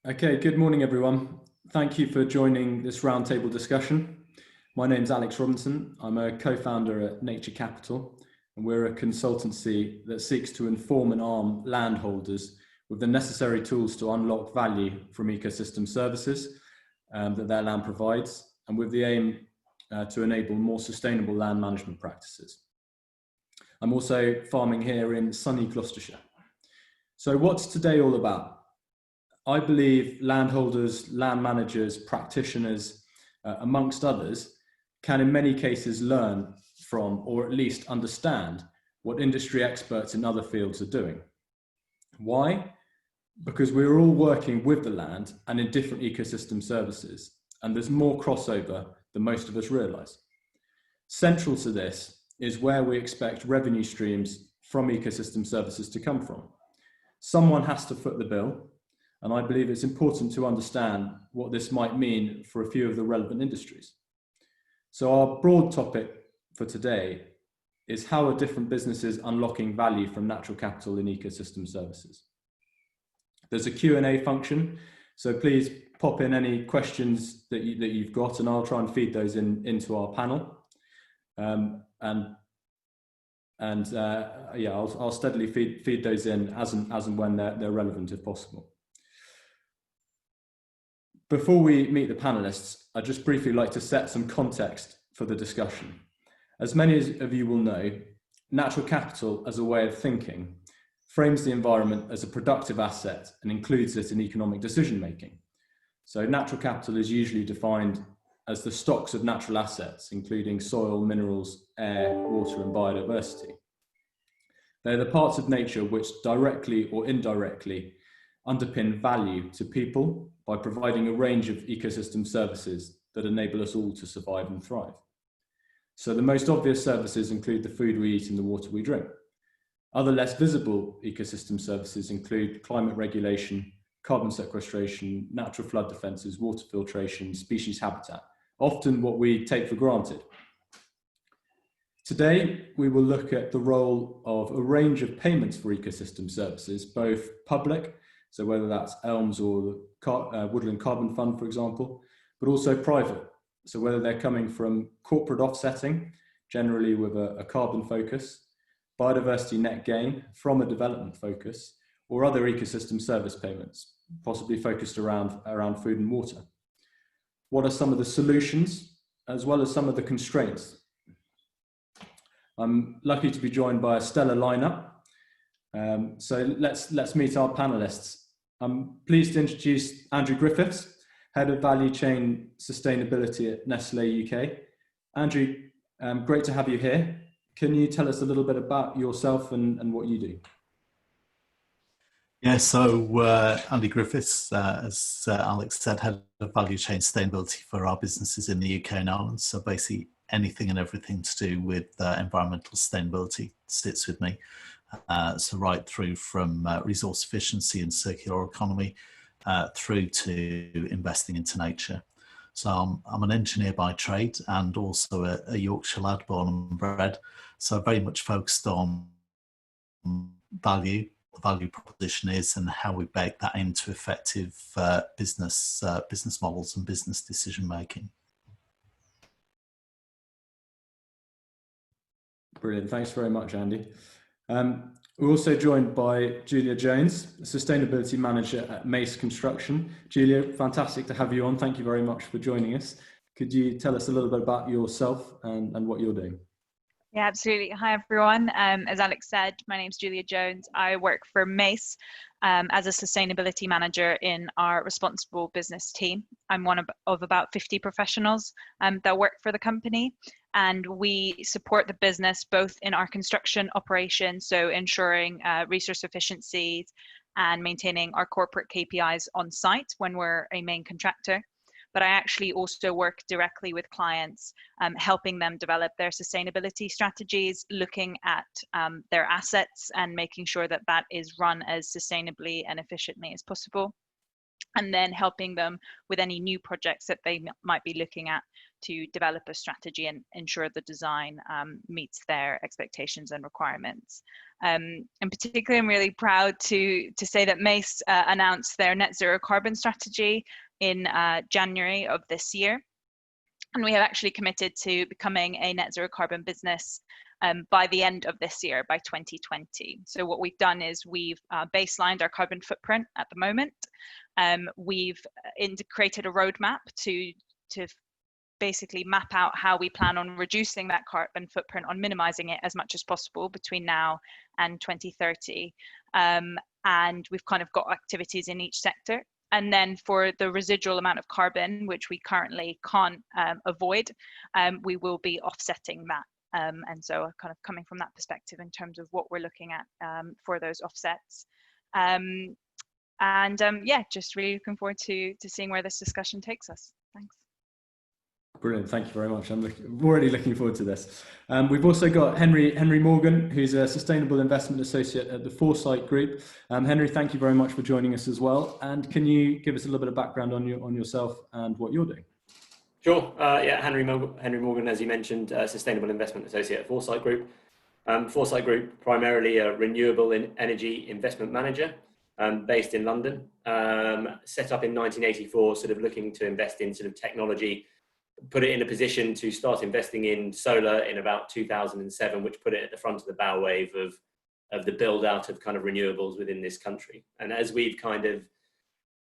Okay, good morning, everyone. Thank you for joining this roundtable discussion. My name's Alex Robinson. I'm a co-founder at Nature Capital, and we're a consultancy that seeks to inform and arm landholders with the necessary tools to unlock value from ecosystem services that their land provides, and with the aim to enable more sustainable land management practices. I'm also farming here in sunny Gloucestershire. So what's today all about? I believe landholders, land managers, practitioners, amongst others, can in many cases learn from, or at least understand, what industry experts in other fields are doing. Why? Because we're all working with the land and in different ecosystem services, and there's more crossover than most of us realise. Central to this is where we expect revenue streams from ecosystem services to come from. Someone has to foot the bill, and I believe it's important to understand what this might mean for a few of the relevant industries. So our broad topic for today is how are different businesses unlocking value from natural capital in ecosystem services. There's a Q&A function, so please pop in any questions that you've got, and I'll try and feed those into our panel. I'll steadily feed those in as and when they're relevant if possible. Before we meet the panelists, I'd just briefly like to set some context for the discussion. As many of you will know, natural capital as a way of thinking frames the environment as a productive asset and includes it in economic decision making. So natural capital is usually defined as the stocks of natural assets, including soil, minerals, air, water, and biodiversity. They're the parts of nature which directly or indirectly underpin value to people by providing a range of ecosystem services that enable us all to survive and thrive. So the most obvious services include the food we eat and the water we drink. Other less visible ecosystem services include climate regulation, carbon sequestration, natural flood defences, water filtration, species habitat, often what we take for granted. Today, we will look at the role of a range of payments for ecosystem services, both public, so whether that's ELMS or the Woodland Carbon Fund, for example, but also private. So whether they're coming from corporate offsetting, generally with a carbon focus, biodiversity net gain from a development focus, or other ecosystem service payments, possibly focused around food and water. What are some of the solutions, as well as some of the constraints? I'm lucky to be joined by a stellar lineup. So let's meet our panelists. I'm pleased to introduce Andrew Griffiths, Head of Value Chain Sustainability at Nestle UK. Andrew, great to have you here. Can you tell us a little bit about yourself and what you do? Yeah, so Andy Griffiths, as Alex said, Head of Value Chain Sustainability for our businesses in the UK and Ireland. So basically anything and everything to do with environmental sustainability sits with me. So right through from resource efficiency and circular economy through to investing into nature. So I'm an engineer by trade and also a Yorkshire lad, born and bred. So very much focused on value, the value proposition is, and how we bake that into effective business models and business decision making. Brilliant, thanks very much, Andy. We're also joined by Giulia Jones, Sustainability Manager at Mace Construction. Giulia, fantastic to have you on. Thank you very much for joining us. Could you tell us a little bit about yourself and what you're doing? Yeah, absolutely. Hi, everyone. As Alex said, my name's Giulia Jones. I work for Mace as a sustainability manager in our responsible business team. I'm one of about 50 professionals that work for the company, and we support the business both in our construction operations, so ensuring resource efficiencies and maintaining our corporate KPIs on site when we're a main contractor. But I actually also work directly with clients, helping them develop their sustainability strategies, looking at their assets and making sure that that is run as sustainably and efficiently as possible. And then helping them with any new projects that they might be looking at to develop a strategy and ensure the design meets their expectations and requirements. And particularly, I'm really proud to say that Mace announced their net zero carbon strategy in January of this year. And we have actually committed to becoming a net zero carbon business by the end of this year, by 2020. So what we've done is we've baselined our carbon footprint at the moment. We've created a roadmap to basically map out how we plan on reducing that carbon footprint, on minimizing it as much as possible between now and 2030. And we've kind of got activities in each sector. And then for the residual amount of carbon, which we currently can't avoid, we will be offsetting that. And so kind of coming from that perspective in terms of what we're looking at for those offsets. Yeah, just really looking forward to seeing where this discussion takes us. Thanks. Brilliant, thank you very much. I'm already looking forward to this. We've also got Henry Morgan, who's a Sustainable Investment Associate at the Foresight Group. Henry, thank you very much for joining us as well. And can you give us a little bit of background on yourself and what you're doing? Sure. Yeah, Henry Morgan, as you mentioned, Sustainable Investment Associate at Foresight Group. Foresight Group, primarily a renewable energy investment manager based in London. Set up in 1984, sort of looking to invest in sort of technology, put it in a position to start investing in solar in about 2007, which put it at the front of the bow wave of the build out of kind of renewables within this country. And as we've kind of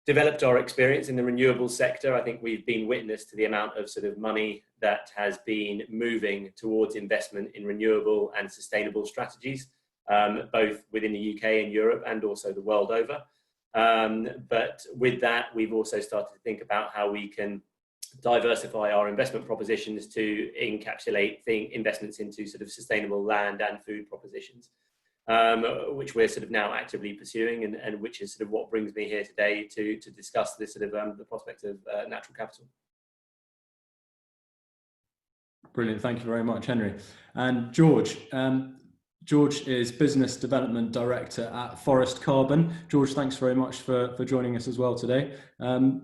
developed our experience in the renewables sector, I think we've been witness to the amount of sort of money that has been moving towards investment in renewable and sustainable strategies, both within the UK and Europe and also the world over. But with that, we've also started to think about how we can diversify our investment propositions to encapsulate investments into sort of sustainable land and food propositions, which we're sort of now actively pursuing, and which is sort of what brings me here today to discuss this sort of the prospect of natural capital. Brilliant, thank you very much, Henry. And George. George is Business Development Director at Forest Carbon. George, thanks very much for joining us as well today.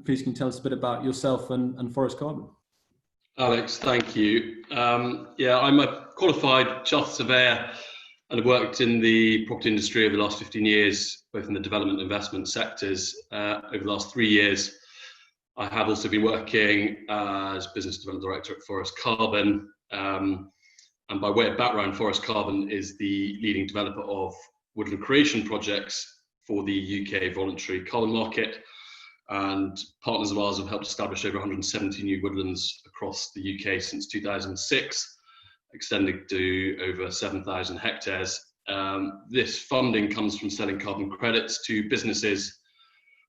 Please can you tell us a bit about yourself and Forest Carbon? Alex, thank you. Yeah, I'm a qualified chartered surveyor and have worked in the property industry over the last 15 years, both in the development and investment sectors. Over the last 3 years, I have also been working as Business Development Director at Forest Carbon. And by way of background, Forest Carbon is the leading developer of woodland creation projects for the UK voluntary carbon market. And partners of ours have helped establish over 170 new woodlands across the UK since 2006, extending to over 7,000 hectares. This funding comes from selling carbon credits to businesses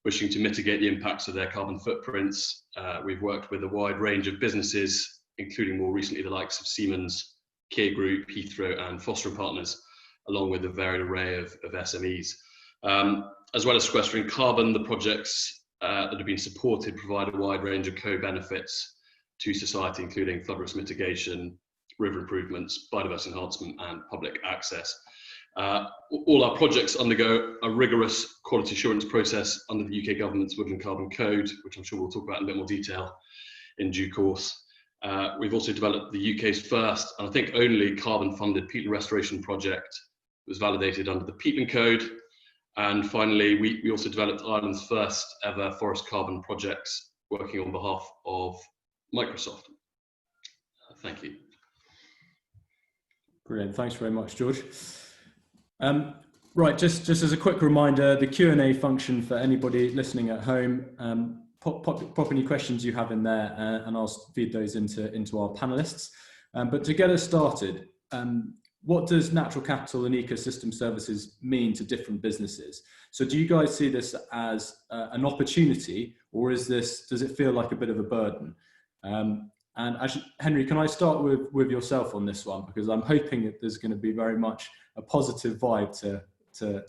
wishing to mitigate the impacts of their carbon footprints. We've worked with a wide range of businesses, including more recently the likes of Siemens, Kia Group, Heathrow and Foster & Partners, along with a varied array of SMEs. As well as sequestering carbon, the projects that have been supported provide a wide range of co-benefits to society, including flood risk mitigation, river improvements, biodiversity enhancement and public access. All our projects undergo a rigorous quality assurance process under the UK government's Woodland Carbon Code, which I'm sure we'll talk about in a bit more detail in due course. We've also developed the UK's first, and I think only, carbon-funded peatland restoration project. It was validated under the Peatland Code. And finally, we also developed Ireland's first ever forest carbon projects, working on behalf of Microsoft. Thank you. Brilliant, thanks very much, George. Right, just as a quick reminder, the Q&A function for anybody listening at home, pop any questions you have in there and I'll feed those into our panelists. But to get us started, what does natural capital and ecosystem services mean to different businesses? So do you guys see this as an opportunity, or does it feel like a bit of a burden? And actually, Henry, can I start with yourself on this one? Because I'm hoping that there's going to be very much a positive vibe to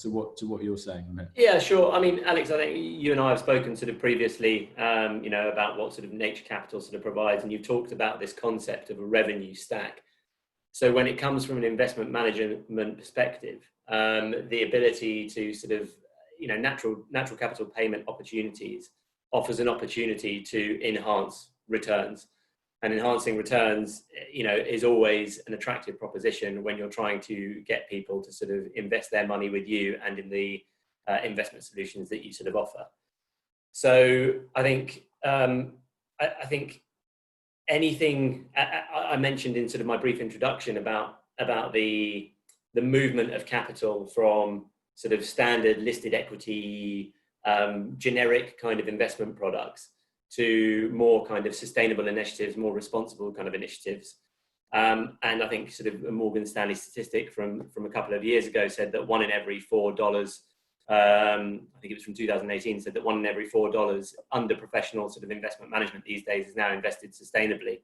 what you're saying on it. Yeah, sure. I mean, Alex, I think you and I have spoken sort of previously, about what sort of nature capital sort of provides, and you've talked about this concept of a revenue stack. So when it comes from an investment management perspective, the ability to sort of, natural capital payment opportunities offers an opportunity to enhance returns. And enhancing returns, is always an attractive proposition when you're trying to get people to sort of invest their money with you and in the investment solutions that you sort of offer. So I think anything I mentioned in sort of my brief introduction about the movement of capital from sort of standard listed equity, generic kind of investment products to more kind of sustainable initiatives, more responsible kind of initiatives. And I think sort of a Morgan Stanley statistic from a couple of years ago said that $1 in every $4, I think it was from 2018, said that $1 in every $4 under professional sort of investment management these days is now invested sustainably.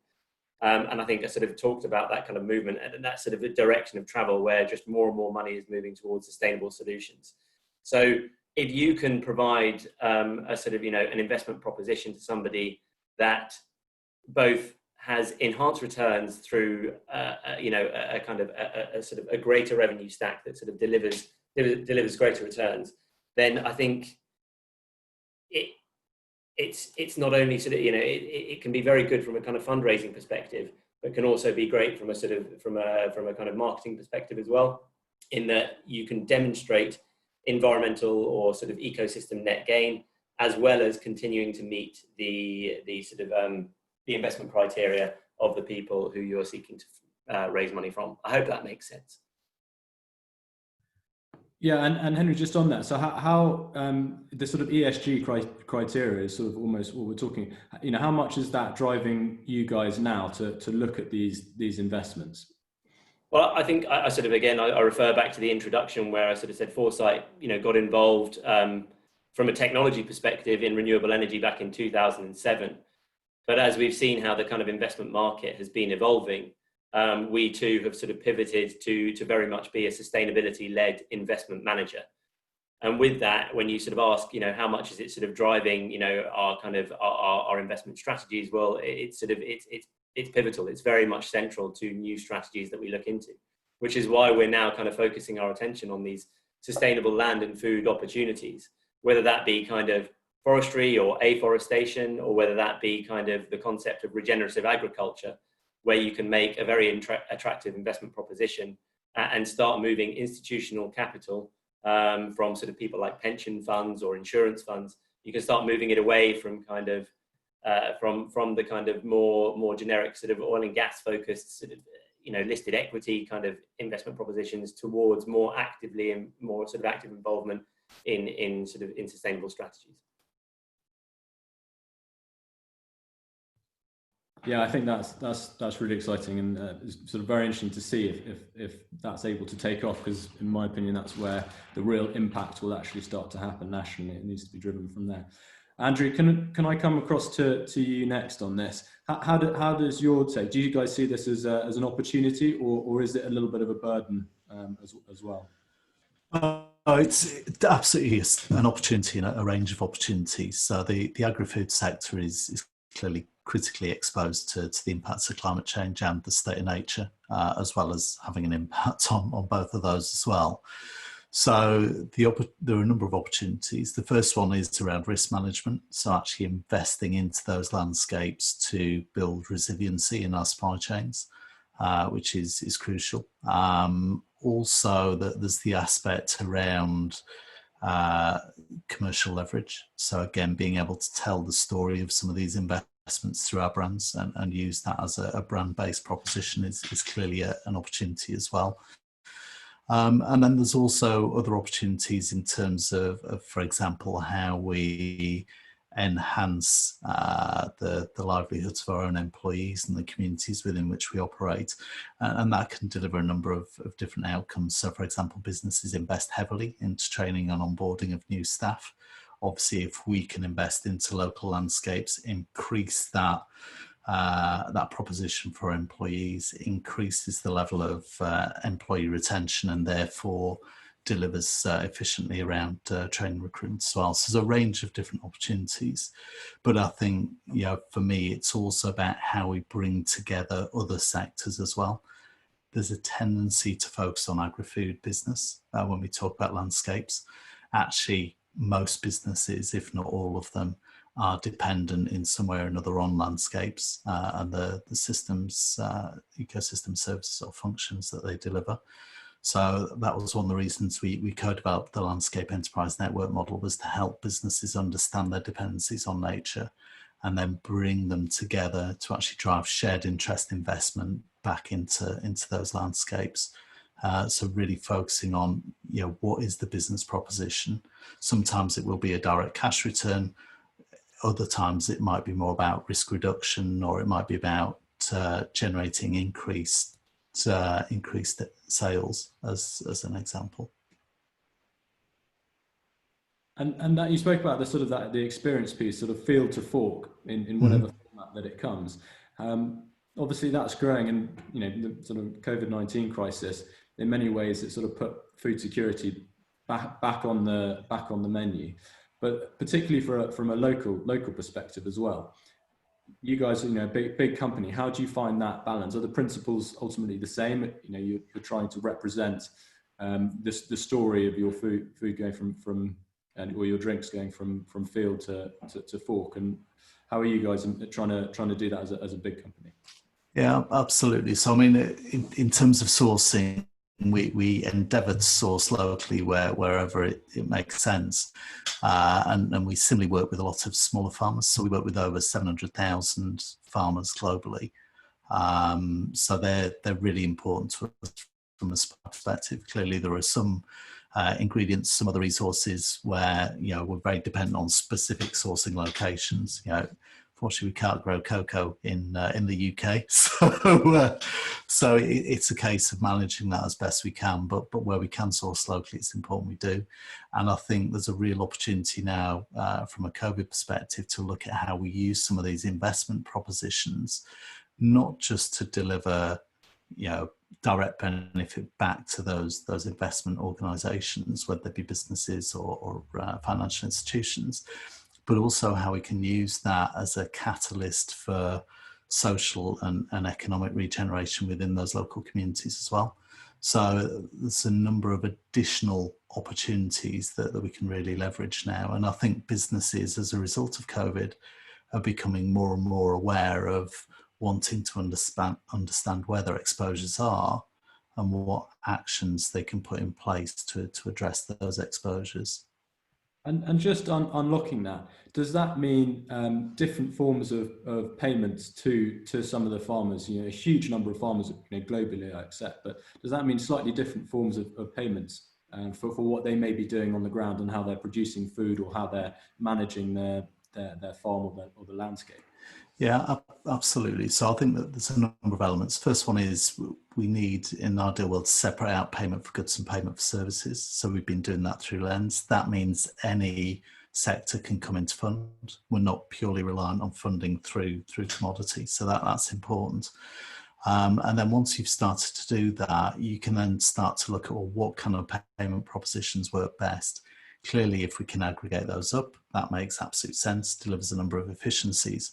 And I think I sort of talked about that kind of movement and that sort of a direction of travel where just more and more money is moving towards sustainable solutions. So if you can provide a sort of, an investment proposition to somebody that both has enhanced returns through, a kind of a sort of a greater revenue stack that sort of delivers greater returns, then I think it's not only sort of, it can be very good from a kind of fundraising perspective, but can also be great from a sort of from a kind of marketing perspective as well, in that you can demonstrate environmental or sort of ecosystem net gain, as well as continuing to meet the sort of the investment criteria of the people who you're seeking to raise money from. I hope that makes sense. Yeah, and Henry, just on that, so how the sort of ESG criteria is sort of almost what we're talking. How much is that driving you guys now to look at these investments? Well, I think I sort of, again, I refer back to the introduction where I sort of said Foresight, got involved from a technology perspective in renewable energy back in 2007. But as we've seen how the kind of investment market has been evolving, we too have sort of pivoted to very much be a sustainability-led investment manager. And with that, when you sort of ask, how much is it sort of driving, our kind of our investment strategies? Well, it's pivotal. It's very much central to new strategies that we look into, which is why we're now kind of focusing our attention on these sustainable land and food opportunities, whether that be kind of forestry or afforestation, or whether that be kind of the concept of regenerative agriculture, where you can make a very attractive investment proposition and start moving institutional capital from sort of people like pension funds or insurance funds. You can start moving it away from kind of from the kind of more generic sort of oil and gas focused sort of listed equity kind of investment propositions towards more actively and more sort of active involvement in sustainable strategies. Yeah, I think that's really exciting, and it's sort of very interesting to see if that's able to take off, because in my opinion that's where the real impact will actually start to happen nationally. It needs to be driven from there. Andrew, can I come across to you next on this? How does your take? Do you guys see this as an opportunity, or is it a little bit of a burden as well? It absolutely is an opportunity and a range of opportunities. So the agri-food sector is clearly critically exposed to the impacts of climate change and the state of nature, as well as having an impact on both of those as well. So there are a number of opportunities. The first one is around risk management, so actually investing into those landscapes to build resiliency in our supply chains, which is crucial. Also, there's the aspect around commercial leverage. So again, being able to tell the story of some of these investments through our brands and use that as a brand-based proposition is clearly an opportunity as well. And then there's also other opportunities in terms of, for example, how we enhance the livelihoods of our own employees and the communities within which we operate. And that can deliver a number of different outcomes. So, for example, businesses invest heavily into training and onboarding of new staff. Obviously, if we can invest into local landscapes, increase that proposition for employees, increases the level of employee retention, and therefore delivers efficiently around training recruitment as well. So there's a range of different opportunities, but I think, for me, it's also about how we bring together other sectors as well. There's a tendency to focus on agri-food business when we talk about landscapes. Actually, most businesses, if not all of them, are dependent in some way or another on landscapes and the systems, ecosystem services or functions that they deliver. So that was one of the reasons we co-developed the Landscape Enterprise Network model, was to help businesses understand their dependencies on nature and then bring them together to actually drive shared interest investment back into those landscapes. So really focusing on, what is the business proposition? Sometimes it will be a direct cash return. Other times it might be more about risk reduction, or it might be about generating increased sales, as an example. And that you spoke about the experience piece, sort of field to fork in whatever format that it comes. Obviously that's growing, and the sort of COVID-19 crisis in many ways it sort of put food security back on the menu, but particularly from a local perspective as well. You guys are big company. How do you find that balance? Are the principles ultimately the same? You're trying to represent the story of your food going from or your drinks going from field to fork, and how are you guys trying to do that as a big company? Yeah, absolutely. So I mean, in terms of sourcing, we endeavour to source locally wherever it makes sense, and we similarly work with a lot of smaller farmers. So we work with over 700,000 farmers globally. So they're really important to us from a perspective. Clearly, there are some ingredients, some other resources where we're very dependent on specific sourcing locations. Fortunately, we can't grow cocoa in the UK, so it's a case of managing that as best we can. But where we can source locally, it's important we do. And I think there's a real opportunity now from a COVID perspective to look at how we use some of these investment propositions, not just to deliver direct benefit back to those investment organisations, whether they be businesses or financial institutions, but also how we can use that as a catalyst for social and economic regeneration within those local communities as well. So there's a number of additional opportunities that we can really leverage now. And I think businesses, as a result of COVID, are becoming more and more aware of wanting to understand where their exposures are and what actions they can put in place to address those exposures. And just on unlocking that, does that mean different forms of payments to some of the farmers? A huge number of farmers globally, I accept, but does that mean slightly different forms of payments for what they may be doing on the ground and how they're producing food or how they're managing their farm or the landscape? Yeah, absolutely. So I think that there's a number of elements. First one is we need, in our ideal world, to separate out payment for goods and payment for services. So we've been doing that through Lens. That means any sector can come into fund. We're not purely reliant on funding through commodity. So that's important. And then once you've started to do that, you can then start to look at what kind of payment propositions work best. Clearly, if we can aggregate those up, that makes absolute sense, delivers a number of efficiencies.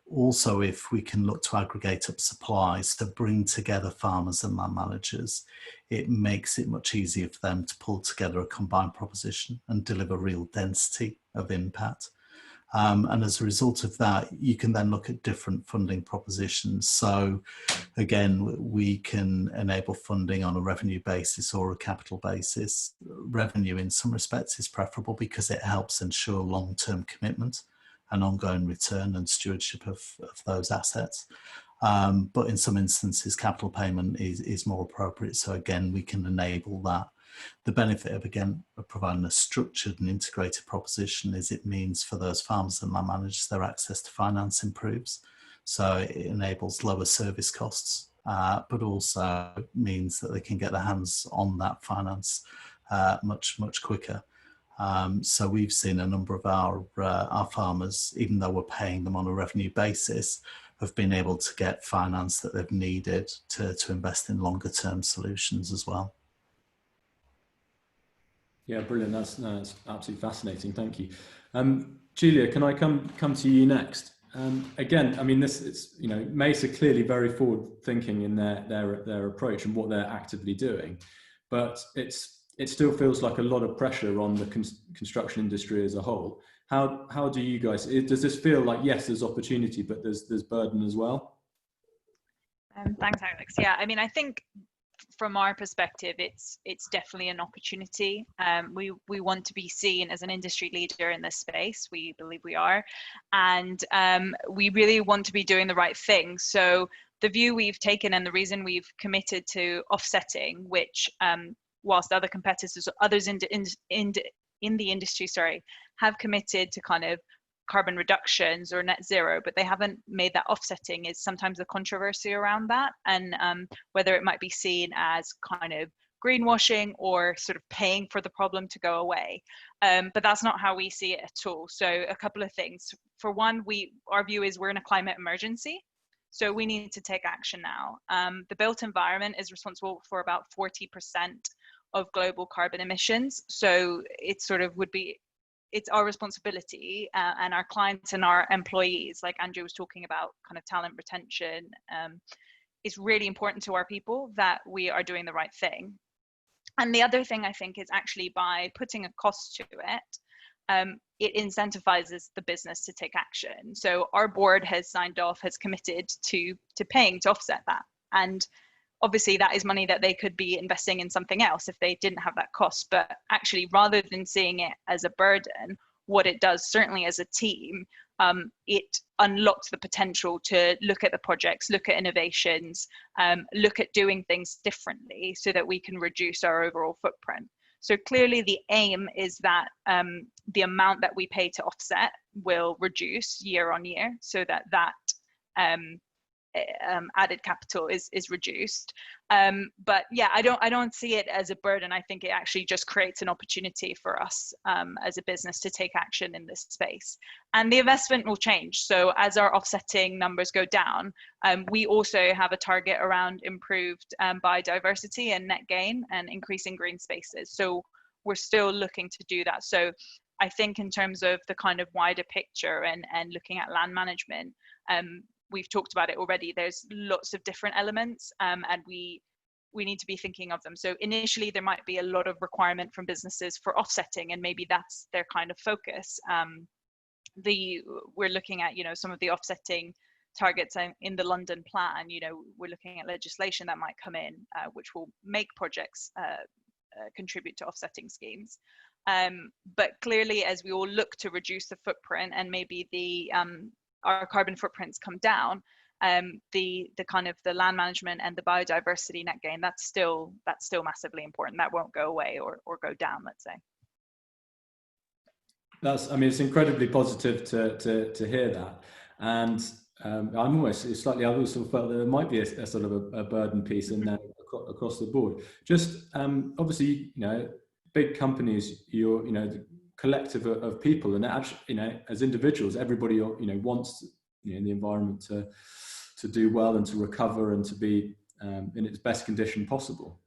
Also, if we can look to aggregate up supplies to bring together farmers and land managers, it makes it much easier for them to pull together a combined proposition and deliver real density of impact. And as a result of that, you can then look at different funding propositions. So again, we can enable funding on a revenue basis or a capital basis. Revenue in some respects is preferable because it helps ensure long-term commitment and ongoing return and stewardship of those assets. But in some instances, capital payment is more appropriate. So again, we can enable that. The benefit of providing a structured and integrated proposition is it means for those farmers and land managers, their access to finance improves. So it enables lower service costs, but also means that they can get their hands on that finance much quicker. So we've seen a number of our farmers, even though we're paying them on a revenue basis, have been able to get finance that they've needed to invest in longer term solutions as well. Yeah, brilliant. That's absolutely fascinating. Thank you. Giulia, can I come to you next? Again, I mean, Mace are clearly very forward thinking in their approach and what they're actively doing, but it's it still feels like a lot of pressure on the construction industry as a whole. How do you guys, does this feel like, yes, there's opportunity, but there's burden as well? Thanks, Alex. Yeah, I mean, I think from our perspective, it's definitely an opportunity. We want to be seen as an industry leader in this space. We believe we are, and we really want to be doing the right thing. So the view we've taken and the reason we've committed to offsetting, which whilst other competitors, others in the industry, have committed to kind of carbon reductions or net zero, but they haven't made that offsetting, is sometimes the controversy around that, and whether it might be seen as kind of greenwashing or sort of paying for the problem to go away. But that's not how we see it at all. So a couple of things. For one, our view is we're in a climate emergency. So we need to take action now. The built environment is responsible for about 40% of global carbon emissions. So it sort of it's our responsibility, and our clients and our employees, like Andrew was talking about, kind of talent retention. It's really important to our people that we are doing the right thing. And the other thing I think is actually by putting a cost to it, it incentivizes the business to take action. So our board has signed off, has committed to paying to offset that. And obviously that is money that they could be investing in something else if they didn't have that cost. But actually, rather than seeing it as a burden, what it does, certainly as a team, it unlocks the potential to look at the projects, look at innovations, look at doing things differently so that we can reduce our overall footprint. So clearly the aim is that the amount that we pay to offset will reduce year on year, so that added capital is reduced. But yeah, I don't see it as a burden. I think it actually just creates an opportunity for us as a business to take action in this space. And the investment will change. So as our offsetting numbers go down, we also have a target around improved biodiversity and net gain and increasing green spaces. So we're still looking to do that. So I think in terms of the kind of wider picture and looking at land management, we've talked about it already. There's lots of different elements, and we need to be thinking of them. So initially there might be a lot of requirement from businesses for offsetting, and maybe that's their kind of focus. We're looking at, some of the offsetting targets in the London plan. We're looking at legislation that might come in, which will make projects contribute to offsetting schemes. But clearly, as we all look to reduce the footprint and maybe our carbon footprints come down, the kind of the land management and the biodiversity net gain, that's still massively important. That won't go away or go down, let's say. It's incredibly positive to hear that. And I'm almost slightly, I also felt that there might be a sort of a burden piece in there across the board. Just obviously, big companies, the collective of people, and actually, as individuals, everybody wants the environment to do well and to recover and to be in its best condition possible.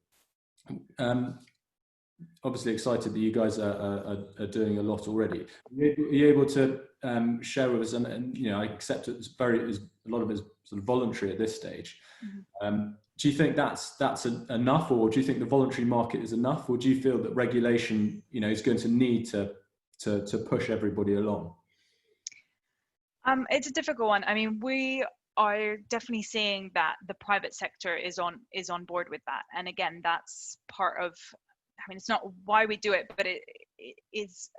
Obviously excited that you guys are doing a lot already. Are you able to share with us, and I accept it's a lot of it is sort of voluntary at this stage. Do you think that's enough, or do you think the voluntary market is enough, or do you feel that regulation is going to need to push everybody along? It's a difficult one. I mean, we are definitely seeing that the private sector is on board with that, and again, that's part of, it's not why we do it, but it is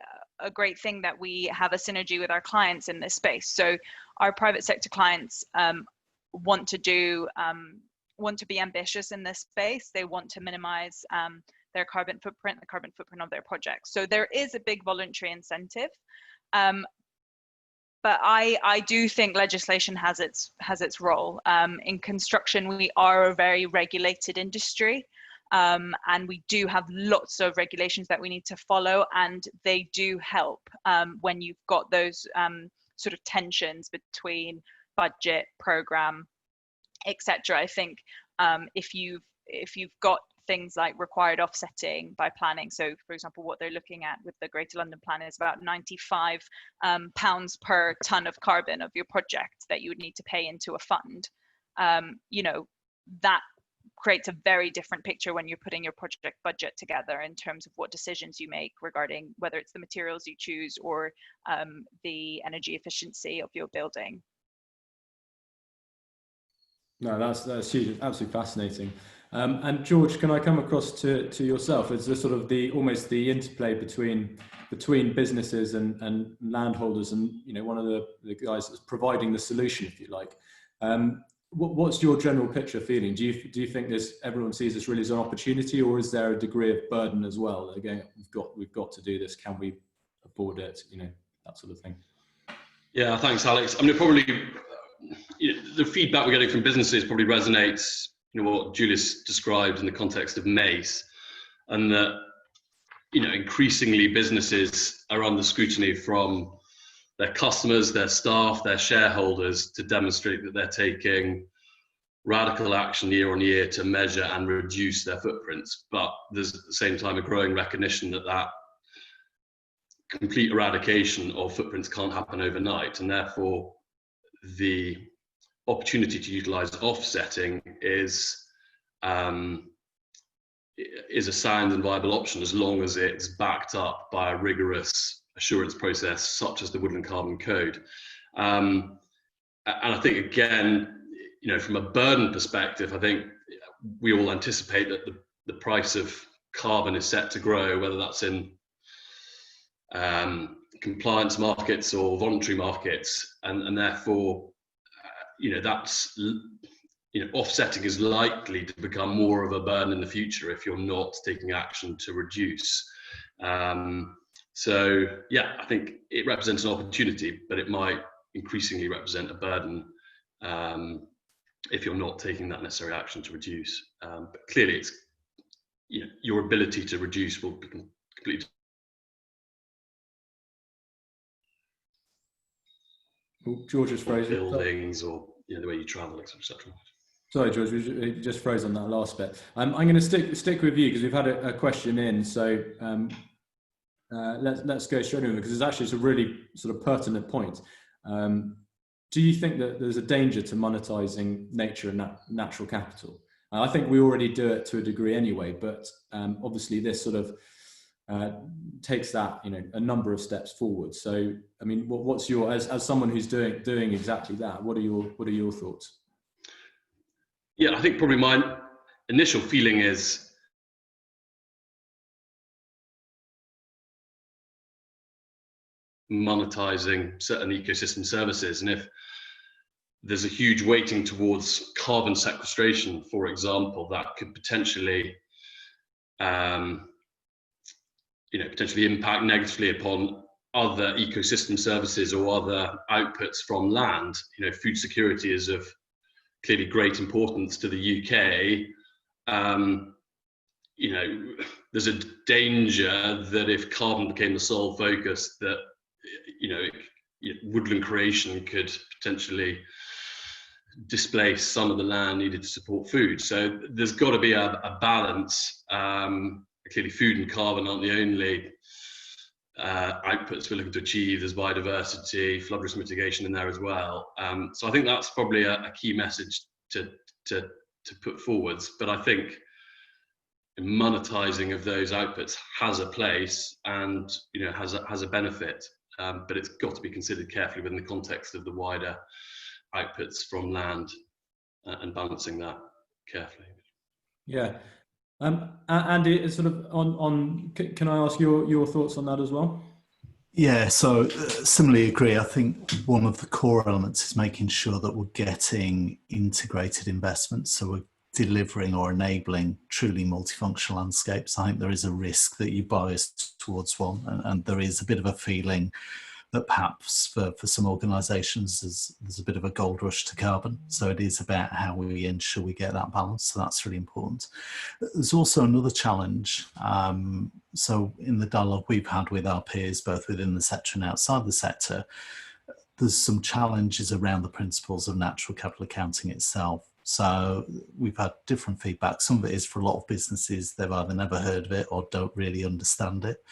a great thing that we have a synergy with our clients in this space. So our private sector clients want to be ambitious in this space. They want to minimize their carbon footprint, the carbon footprint of their projects. So there is a big voluntary incentive. But I do think legislation has its role. In construction, we are a very regulated industry, and we do have lots of regulations that we need to follow, and they do help when you've got those sort of tensions between budget, program, etc. I think if you've got things like required offsetting by planning, so for example, what they're looking at with the Greater London Plan is about £95 per tonne of carbon of your project that you would need to pay into a fund. That creates a very different picture when you're putting your project budget together in terms of what decisions you make regarding whether it's the materials you choose or the energy efficiency of your building. No, that's huge, absolutely fascinating. And George, can I come across to yourself? It's the sort of almost the interplay between businesses and landholders, and one of the guys that's providing the solution, if you like. What's your general picture feeling? Do you think everyone sees this really as an opportunity, or is there a degree of burden as well? Again, we've got to do this. Can we afford it? That sort of thing. Yeah, thanks, Alex. I mean, probably the feedback we're getting from businesses probably resonates. What Julius described in the context of Mace, and that increasingly businesses are under scrutiny from their customers, their staff, their shareholders to demonstrate that they're taking radical action year on year to measure and reduce their footprints. But there's at the same time a growing recognition that complete eradication of footprints can't happen overnight, and therefore the opportunity to utilize offsetting is a sound and viable option, as long as it's backed up by a rigorous assurance process such as the Woodland Carbon Code. And I think, again, from a burden perspective, I think we all anticipate that the price of carbon is set to grow, whether that's in compliance markets or voluntary markets, and therefore that's offsetting is likely to become more of a burden in the future if you're not taking action to reduce. So yeah, I think it represents an opportunity, but it might increasingly represent a burden if you're not taking that necessary action to reduce. But clearly, it's your ability to reduce will be completely. George is frozen. Buildings or the way you travel, etc. Sorry, George, we just froze on that last bit. I'm going to stick with you because we've had a question in. So let's go straight in, because it's a really sort of pertinent point. Do you think that there's a danger to monetizing nature and natural capital? I think we already do it to a degree anyway, but obviously this sort of takes that a number of steps forward. So I mean, what's your, as someone who's doing exactly that, what are your thoughts? Yeah, I think probably my initial feeling is monetizing certain ecosystem services, and if there's a huge weighting towards carbon sequestration, for example, that could potentially potentially impact negatively upon other ecosystem services or other outputs from land. Food security is of clearly great importance to the UK. There's a danger that if carbon became the sole focus, that woodland creation could potentially displace some of the land needed to support food. So there's got to be a balance. Clearly, food and carbon aren't the only outputs we're looking to achieve. There's biodiversity, flood risk mitigation in there as well. So I think that's probably a key message to put forwards. But I think monetizing of those outputs has a place and has a benefit. But it's got to be considered carefully within the context of the wider outputs from land and balancing that carefully. Yeah. Andy, sort of can I ask your thoughts on that as well? Yeah, so similarly agree. I think one of the core elements is making sure that we're getting integrated investments, so we're delivering or enabling truly multifunctional landscapes. I think there is a risk that you bias towards one, and there is a bit of a feeling that perhaps for some organisations there's a bit of a gold rush to carbon. So it is about how we ensure we get that balance. So that's really important. There's also another challenge. So in the dialogue we've had with our peers, both within the sector and outside the sector, there's some challenges around the principles of natural capital accounting itself. So we've had different feedback. Some of it is for a lot of businesses, they've either never heard of it or don't really understand it.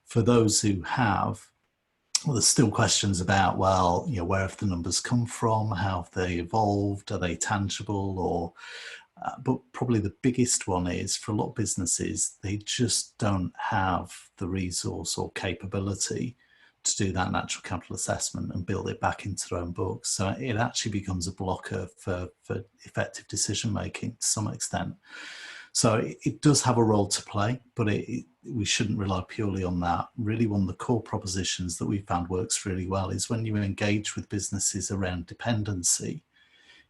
For those who have, well, there's still questions about, well, where have the numbers come from? How have they evolved? Are they tangible? Or But probably the biggest one is, for a lot of businesses, they just don't have the resource or capability to do that natural capital assessment and build it back into their own books. So it actually becomes a blocker for effective decision making to some extent. So it does have a role to play, but we shouldn't rely purely on that. Really, one of the core propositions that we found works really well is when you engage with businesses around dependency,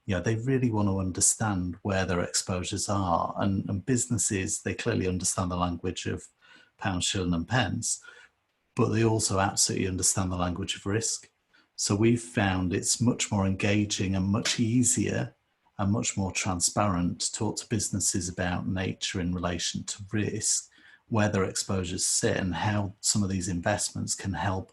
they really want to understand where their exposures are. And businesses, they clearly understand the language of pound, shilling and pence, but they also absolutely understand the language of risk. So we've found it's much more engaging and much easier and much more transparent to talk to businesses about nature in relation to risk, where their exposures sit and how some of these investments can help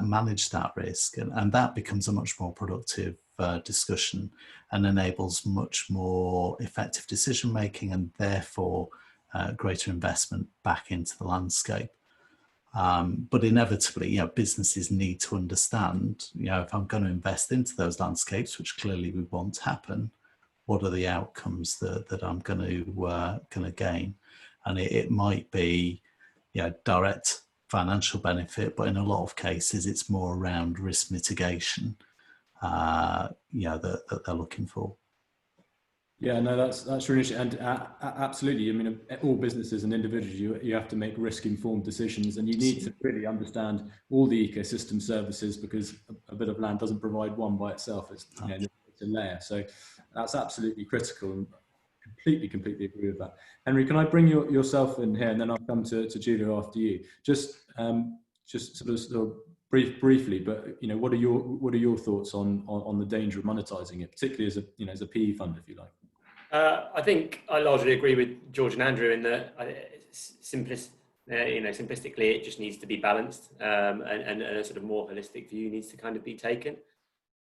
manage that risk. And that becomes a much more productive discussion and enables much more effective decision making and therefore greater investment back into the landscape. But inevitably, businesses need to understand, if I'm going to invest into those landscapes, which clearly we want to happen, what are the outcomes that I'm going to gain? And it might be, direct financial benefit, but in a lot of cases, it's more around risk mitigation, that they're looking for. Yeah, no, that's really interesting, and absolutely. I mean, all businesses and individuals, you have to make risk-informed decisions, and you need to really understand all the ecosystem services, because a bit of land doesn't provide one by itself. It's a layer. So that's absolutely critical, and completely agree with that. Henry, can I bring yourself in here, and then I'll come to Giulia after you. Just sort of briefly, but what are your thoughts on the danger of monetizing it, particularly as a PE fund, if you like? I think I largely agree with George and Andrew in that simplistically, it just needs to be balanced, and a sort of more holistic view needs to kind of be taken.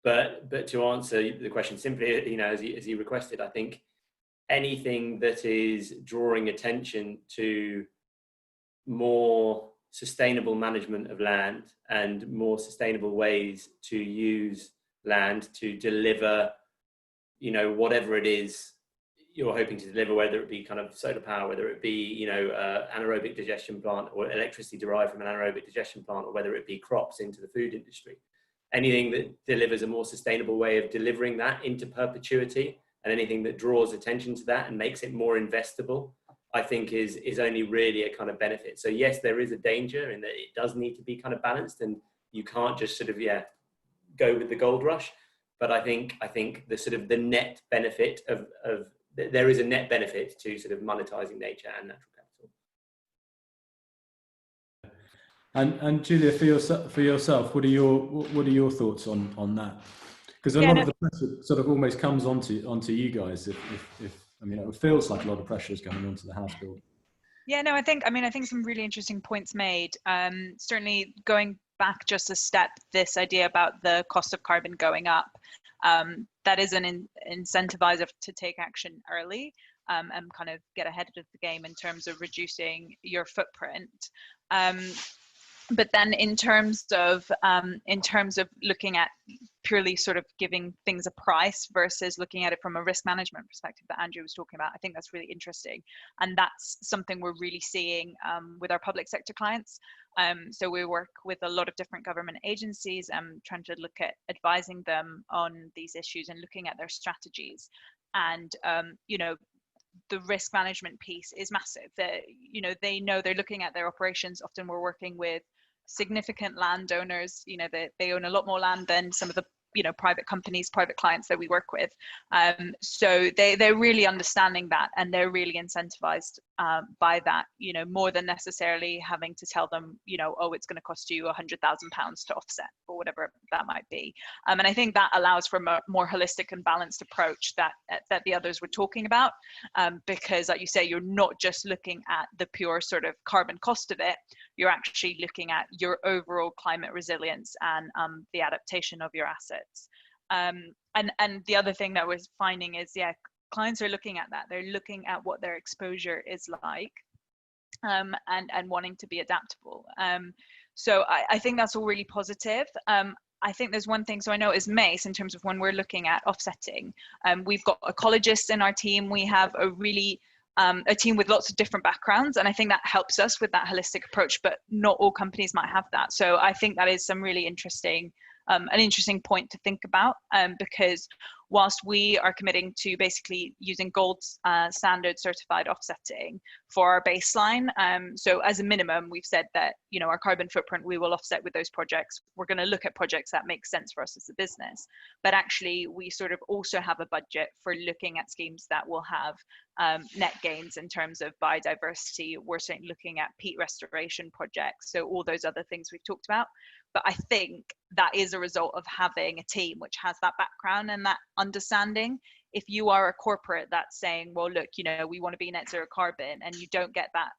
But to answer the question simply, as he requested, I think anything that is drawing attention to more sustainable management of land and more sustainable ways to use land to deliver, whatever it is you're hoping to deliver, whether it be kind of solar power, whether it be, anaerobic digestion plant or electricity derived from an anaerobic digestion plant, or whether it be crops into the food industry. Anything that delivers a more sustainable way of delivering that into perpetuity, and anything that draws attention to that and makes it more investable, I think is only really a kind of benefit. So yes, there is a danger in that it does need to be kind of balanced, and you can't just sort of, go with the gold rush. But I think the sort of the net benefit of there is a net benefit to sort of monetizing nature and natural capital. And Giulia, for yourself, what are your thoughts on that? Because a lot of the pressure sort of almost comes onto you guys. If it feels like a lot of pressure is coming onto the house builder. Yeah, no, I think some really interesting points made. Certainly going back just a step, this idea about the cost of carbon going up, that is an incentivizer to take action early, and kind of get ahead of the game in terms of reducing your footprint. But then in terms of looking at purely sort of giving things a price versus looking at it from a risk management perspective that Andrew was talking about, I think that's really interesting. And that's something we're really seeing with our public sector clients. So we work with a lot of different government agencies, trying to look at advising them on these issues and looking at their strategies. And, the risk management piece is massive. They know they're looking at their operations. Often we're working with significant landowners. They own a lot more land than some of the private companies, private clients that we work with. So they're really understanding that, and they're really incentivized by that, more than necessarily having to tell them, it's going to cost you £100,000 to offset, or whatever that might be. And I think that allows for a more holistic and balanced approach that the others were talking about, because like you say, you're not just looking at the pure sort of carbon cost of it, you're actually looking at your overall climate resilience and the adaptation of your assets. And the other thing that we're finding is, clients are looking at that. They're looking at what their exposure is like, and wanting to be adaptable. So I think that's all really positive. I think there's one thing, so I know as Mace, in terms of when we're looking at offsetting, we've got ecologists in our team. We have a really a team with lots of different backgrounds, and I think that helps us with that holistic approach, but not all companies might have that. So I think that is some really interesting, an interesting point to think about, because whilst we are committing to basically using gold standard certified offsetting for our baseline, so as a minimum, we've said that, you know, our carbon footprint, we will offset with those projects. We're going to look at projects that make sense for us as a business, but actually we sort of also have a budget for looking at schemes that will have net gains in terms of biodiversity. We're certainly looking at peat restoration projects, so all those other things we've talked about. But I think that is a result of having a team which has that background and that understanding. If you are a corporate that's saying, well, look, you know, we want to be net zero carbon, and you don't get that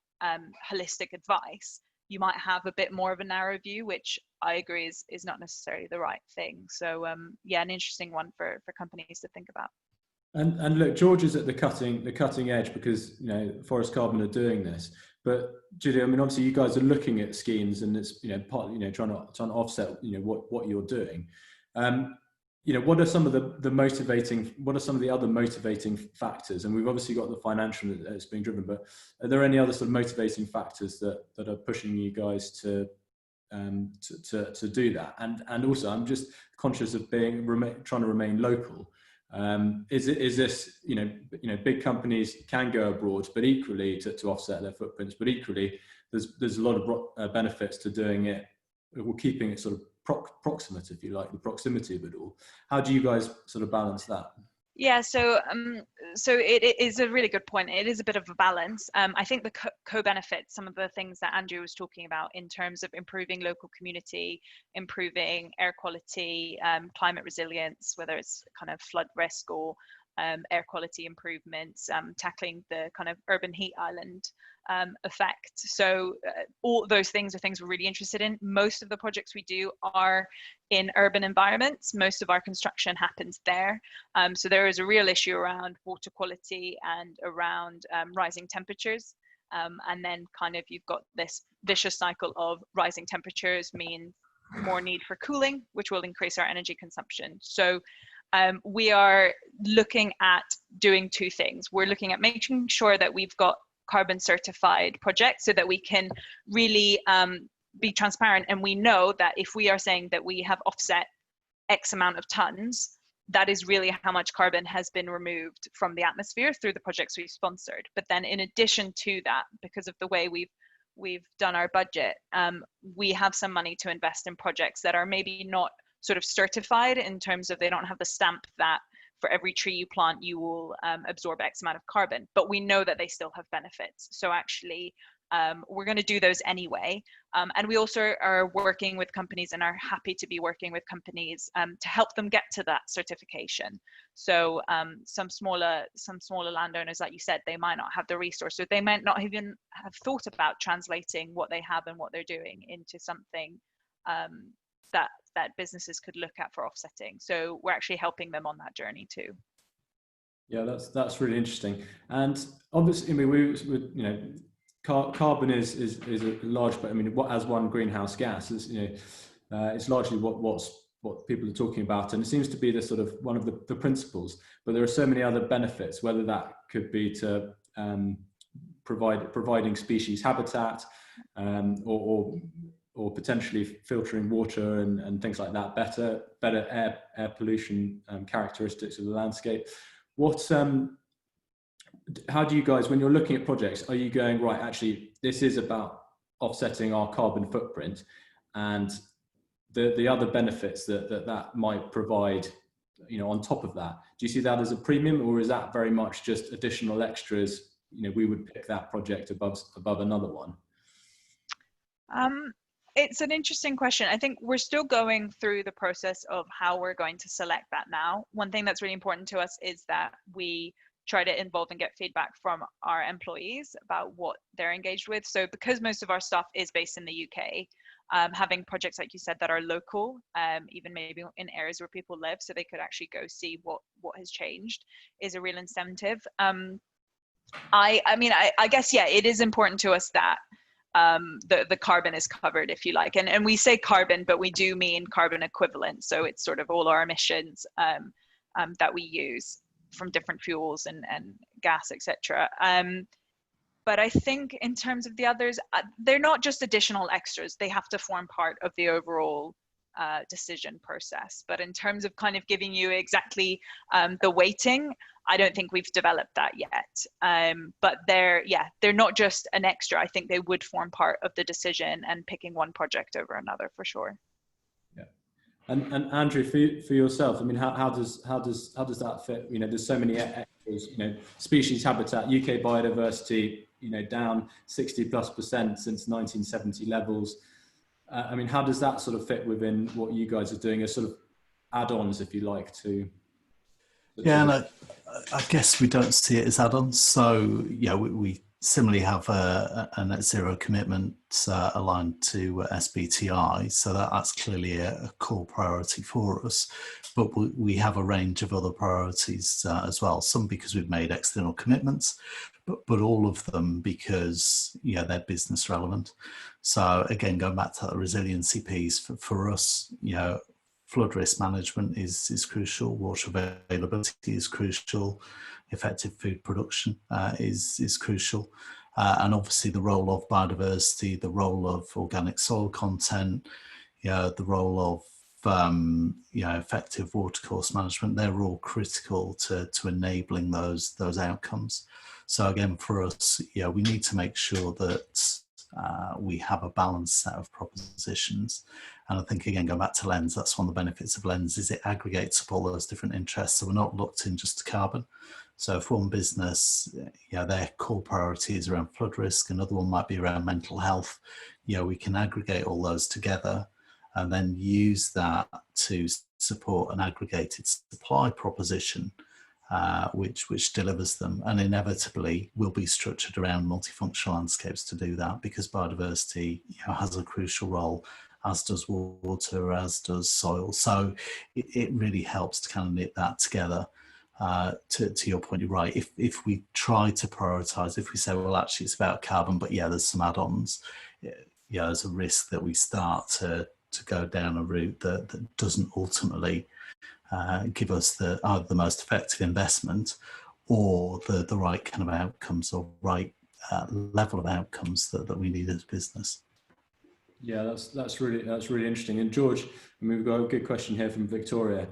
holistic advice, you might have a bit more of a narrow view, which I agree is not necessarily the right thing. So yeah, an interesting one for companies to think about. And look, George is at the cutting edge, because, you know, Forest Carbon are doing this. But Giulia, I mean, obviously you guys are looking at schemes, and it's, you know, partly, you know, trying to offset, you know, what you're doing. You know, what are some of what are some of the other motivating factors? And we've obviously got the financial that's being driven, but are there any other sort of motivating factors that are pushing you guys to do that? And also, I'm just conscious of trying to remain local. Is this, you know, big companies can go abroad, but equally to offset their footprints, but equally there's a lot of benefits to doing it, or keeping it sort of proximate, if you like, the proximity of it all. How do you guys sort of balance that? Yeah, so it is a really good point. It is a bit of a balance. I think the co-benefits, some of the things that Andrew was talking about in terms of improving local community, improving air quality, climate resilience, whether it's kind of flood risk or air quality improvements, tackling the kind of urban heat island effect. So all those things are things we're really interested in. Most of the projects we do are in urban environments. Most of our construction happens there. So there is a real issue around water quality and around rising temperatures. And then kind of you've got this vicious cycle of rising temperatures mean more need for cooling, which will increase our energy consumption. So we are looking at doing two things. We're looking at making sure that we've got carbon certified projects so that we can really be transparent. And we know that if we are saying that we have offset X amount of tons, that is really how much carbon has been removed from the atmosphere through the projects we've sponsored. But then in addition to that, because of the way we've done our budget, we have some money to invest in projects that are maybe not sort of certified in terms of they don't have the stamp that for every tree you plant, you will absorb X amount of carbon, but we know that they still have benefits. So actually, we're going to do those anyway. And we also are working with companies and are happy to be working with companies to help them get to that certification. So some smaller landowners, like you said, they might not have the resources. They might not even have thought about translating what they have and what they're doing into something that businesses could look at for offsetting. So we're actually helping them on that journey too. Yeah, that's really interesting. And obviously, I mean, we you know, carbon is a large, but I mean, what as one greenhouse gas is, you know, it's largely what people are talking about, and it seems to be the sort of one of the principles. But there are so many other benefits, whether that could be to providing species habitat, or potentially filtering water and things like that, better air pollution characteristics of the landscape. How do you guys, when you're looking at projects, are you going, right, actually this is about offsetting our carbon footprint, and the other benefits that might provide, you know, on top of that? Do you see that as a premium, or is that very much just additional extras? You know, we would pick that project above another one. It's an interesting question. I think we're still going through the process of how we're going to select that now. One thing that's really important to us is that we try to involve and get feedback from our employees about what they're engaged with. So because most of our staff is based in the UK, having projects, like you said, that are local, even maybe in areas where people live, so they could actually go see what has changed, is a real incentive. I mean, I guess, yeah, it is important to us that the carbon is covered, if you like. And we say carbon, but we do mean carbon equivalent. So it's sort of all our emissions that we use from different fuels and gas, etc. But I think in terms of the others, they're not just additional extras. They have to form part of the overall decision process. But in terms of kind of giving you exactly the weighting, I don't think we've developed that yet. But they're not just an extra. I think they would form part of the decision and picking one project over another for sure. Yeah. And Andrew, for yourself, I mean, how does that fit? You know, there's so many extras. You know, species habitat, UK biodiversity, you know, down 60+% since 1970 levels. I mean, how does that sort of fit within what you guys are doing as sort of add-ons, if you like, to? Yeah, and I guess we don't see it as add-ons. So yeah, we similarly have a net zero commitment aligned to SBTI, so that's clearly a core priority for us. But we have a range of other priorities as well. Some because we've made external commitments, but all of them because they're business relevant. So again, going back to that resiliency piece, for us, flood risk management is crucial. Water availability is crucial. Effective food production is crucial. And obviously the role of biodiversity, the role of organic soil content, the role of effective watercourse management, they're all critical to enabling those outcomes. So again, for us, we need to make sure that we have a balanced set of propositions. And I think, again, going back to Lens, that's one of the benefits of Lens, is it aggregates up all those different interests. So we're not locked in just to carbon. So if one business, their core priority is around flood risk, another one might be around mental health, we can aggregate all those together and then use that to support an aggregated supply proposition, which delivers them, and inevitably will be structured around multifunctional landscapes to do that, because biodiversity has a crucial role, as does water, as does soil. So it really helps to kind of knit that together. To your point, you're right. If we try to prioritise, if we say, well, actually it's about carbon, but there's some add-ons, there's a risk that we start to go down a route that doesn't ultimately give us either the most effective investment or the right kind of outcomes or right level of outcomes that we need as a business. Yeah, that's really interesting. And George, I mean, we've got a good question here from Victoria,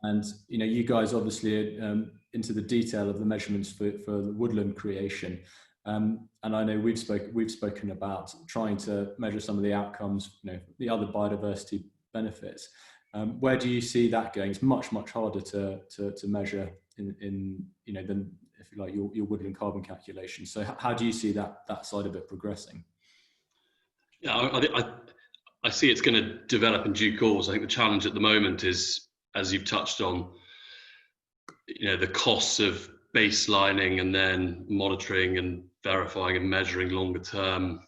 and you guys obviously are into the detail of the measurements for the woodland creation, and I know we've spoken about trying to measure some of the outcomes, the other biodiversity benefits. Where do you see that going? It's much harder to measure in than, if you like, your woodland carbon calculation. So how do you see that side of it progressing? Yeah, I see it's going to develop in due course. I think the challenge at the moment is, as you've touched on, the costs of baselining and then monitoring and verifying and measuring longer term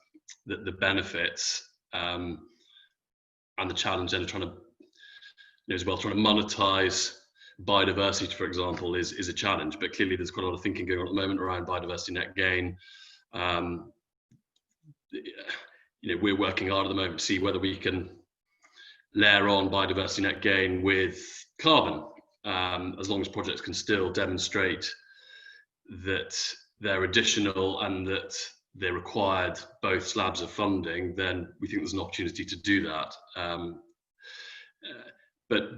the benefits, and the challenge then of trying to monetize biodiversity, for example, is a challenge. But clearly there's quite a lot of thinking going on at the moment around biodiversity net gain. We're working hard at the moment to see whether we can layer on biodiversity net gain with carbon, as long as projects can still demonstrate that they're additional and that they required both slabs of funding, then we think there's an opportunity to do that. But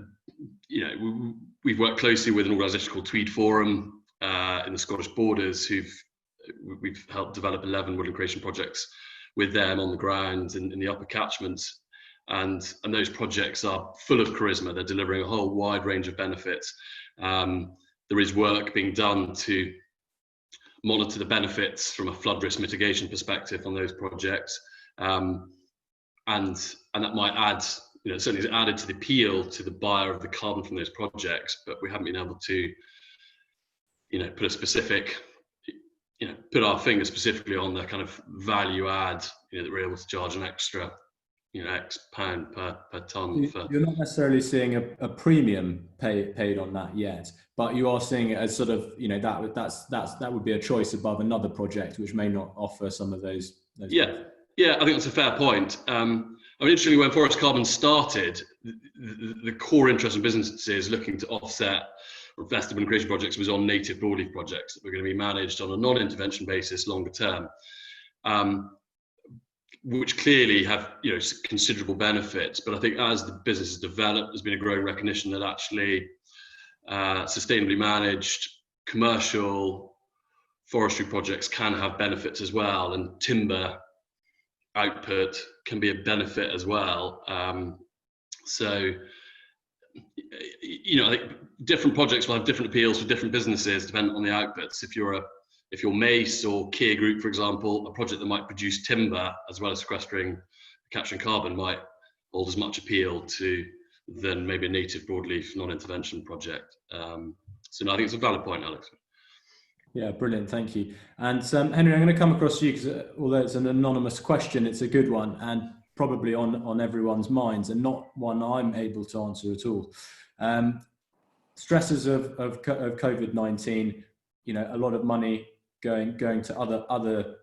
we've worked closely with an organisation called Tweed Forum in the Scottish Borders, we've helped develop 11 woodland creation projects with them on the ground in the upper catchments, and those projects are full of charisma. They're delivering a whole wide range of benefits. There is work being done to monitor the benefits from a flood risk mitigation perspective on those projects, and that might add, certainly it's added to the appeal to the buyer of the carbon from those projects, but we haven't been able to, put a specific, put our finger specifically on the kind of value add, that we're able to charge an extra, X pound per tonne. You're not necessarily seeing a premium paid on that yet, but you are seeing it as sort of, that would be a choice above another project which may not offer some of those. Yeah, Yeah, I think that's a fair point. I mean, interestingly, when Forest Carbon started, the core interest in businesses looking to offset investable and creation projects was on native broadleaf projects that were going to be managed on a non-intervention basis longer term, which clearly have considerable benefits. But I think as the business has developed, there's been a growing recognition that actually sustainably managed commercial forestry projects can have benefits as well, and timber output can be a benefit as well. So, I think different projects will have different appeals for different businesses depending on the outputs. If you're Mace or Kia Group, for example, a project that might produce timber as well as sequestering, capturing carbon might hold as much appeal to than maybe a native broadleaf non-intervention project. So no, I think it's a valid point, Alex. Yeah, brilliant, thank you. And Henry, I'm going to come across to you because although it's an anonymous question, it's a good one and probably on everyone's minds, and not one I'm able to answer at all. Stresses of COVID-19, a lot of money going to other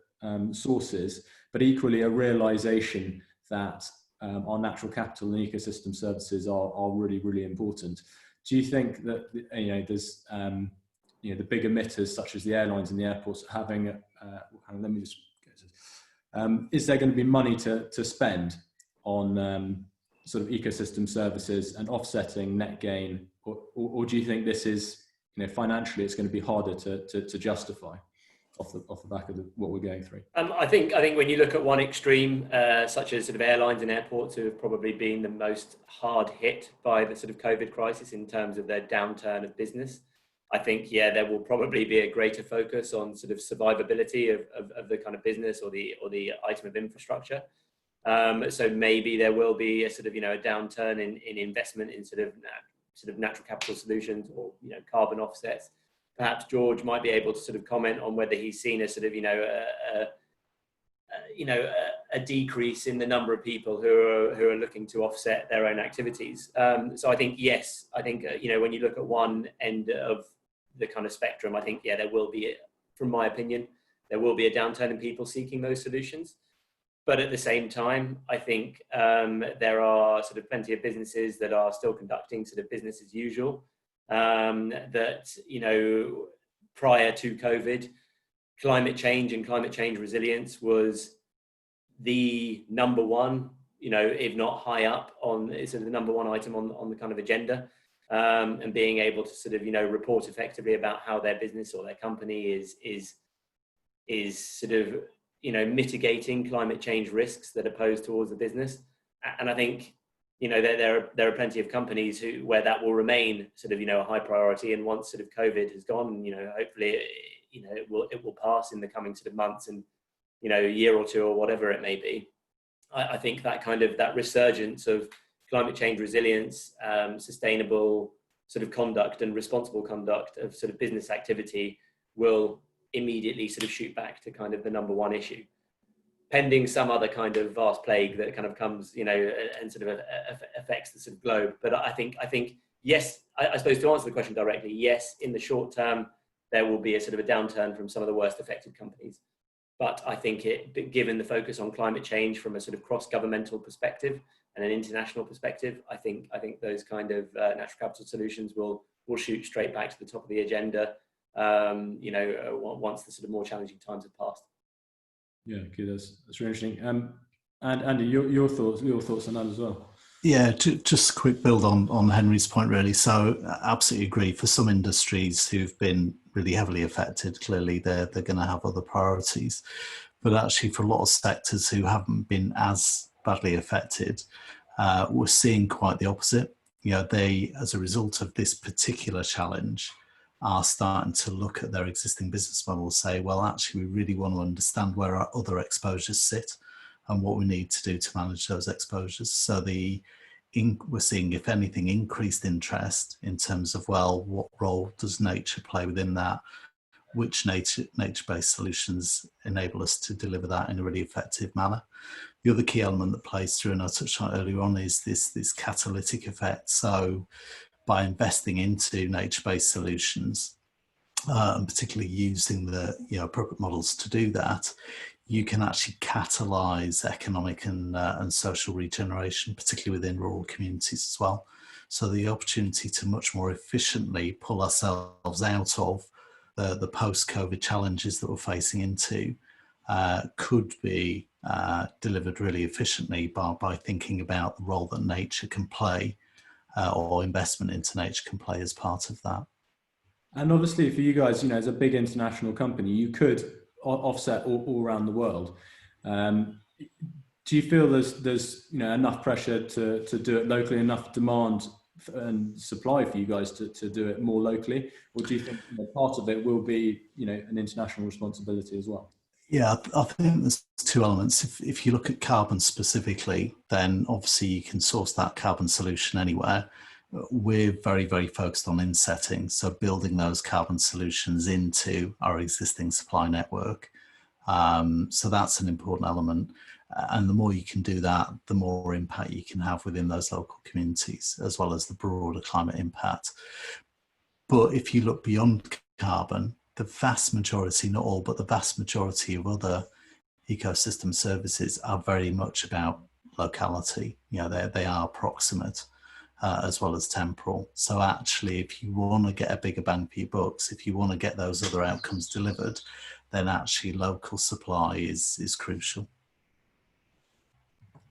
sources, but equally a realization that our natural capital and ecosystem services are really, really important. Do you think that there's the big emitters such as the airlines and the airports having let me just get this. Is there going to be money to spend on sort of ecosystem services and offsetting net gain, or do you think this is financially it's going to be harder to justify off the back of what we're going through? I think when you look at one extreme, such as sort of airlines and airports, who have probably been the most hard hit by the sort of COVID crisis in terms of their downturn of business, I think, there will probably be a greater focus on sort of survivability of the kind of business or the item of infrastructure. So maybe there will be a sort of, a downturn in investment in sort of natural capital solutions or, carbon offsets. Perhaps George might be able to sort of comment on whether he's seen a sort of, a decrease in the number of people who are looking to offset their own activities. So I think, yes, when you look at one end of the kind of spectrum, I think, there will be, from my opinion, there will be a downturn in people seeking those solutions. But at the same time, I think there are sort of plenty of businesses that are still conducting sort of business as usual. That, prior to COVID, climate change and climate change resilience was the number one, if not high up on, sort of the number one item on the kind of agenda. And being able to sort of, report effectively about how their business or their company is sort of, mitigating climate change risks that are posed towards the business. And I think, there are plenty of companies where that will remain sort of, a high priority. And once sort of COVID has gone, hopefully, it will pass in the coming sort of months and, a year or two or whatever it may be. I think that resurgence of climate change resilience, sustainable sort of conduct and responsible conduct of sort of business activity will immediately sort of shoot back to kind of the number one issue, pending some other kind of vast plague that kind of comes, and sort of affects the sort of globe. But I think yes, I suppose to answer the question directly, yes, in the short term, there will be a sort of a downturn from some of the worst affected companies. But I think given the focus on climate change from a sort of cross-governmental perspective and an international perspective, I think those kind of natural capital solutions will shoot straight back to the top of the agenda, once the sort of more challenging times have passed. Yeah, good. That's really interesting. And Andy, your thoughts on that as well? Yeah, just a quick build on Henry's point, really. So absolutely agree. For some industries who've been really heavily affected, clearly they're going to have other priorities. But actually for a lot of sectors who haven't been as badly affected, we're seeing quite the opposite. They, as a result of this particular challenge, are starting to look at their existing business models, say, well, actually, we really want to understand where our other exposures sit and what we need to do to manage those exposures. So we're seeing, if anything, increased interest in terms of, well, what role does nature play within that? Which nature-based solutions enable us to deliver that in a really effective manner? The other key element that plays through, and I touched on it earlier on, is this catalytic effect. So by investing into nature-based solutions, and particularly using the appropriate models to do that, you can actually catalyse economic and social regeneration, particularly within rural communities as well. So the opportunity to much more efficiently pull ourselves out of the post-COVID challenges that we're facing into could be delivered really efficiently by thinking about the role that nature can play or investment into nature can play as part of that. And obviously for you guys, as a big international company, you could offset all around the world. Do you feel there's enough pressure to do it locally, enough demand and supply for you guys to do it more locally? Or do you think part of it will be an international responsibility as well? Yeah, I think there's two elements. If you look at carbon specifically, then obviously you can source that carbon solution anywhere. We're very, very focused on insetting, so building those carbon solutions into our existing supply network. So that's an important element. And the more you can do that, the more impact you can have within those local communities, as well as the broader climate impact. But if you look beyond carbon, the vast majority, not all, but the vast majority of other ecosystem services are very much about locality. They are proximate as well as temporal. So actually, if you want to get a bigger bang for your bucks, if you want to get those other outcomes delivered, then actually local supply is crucial.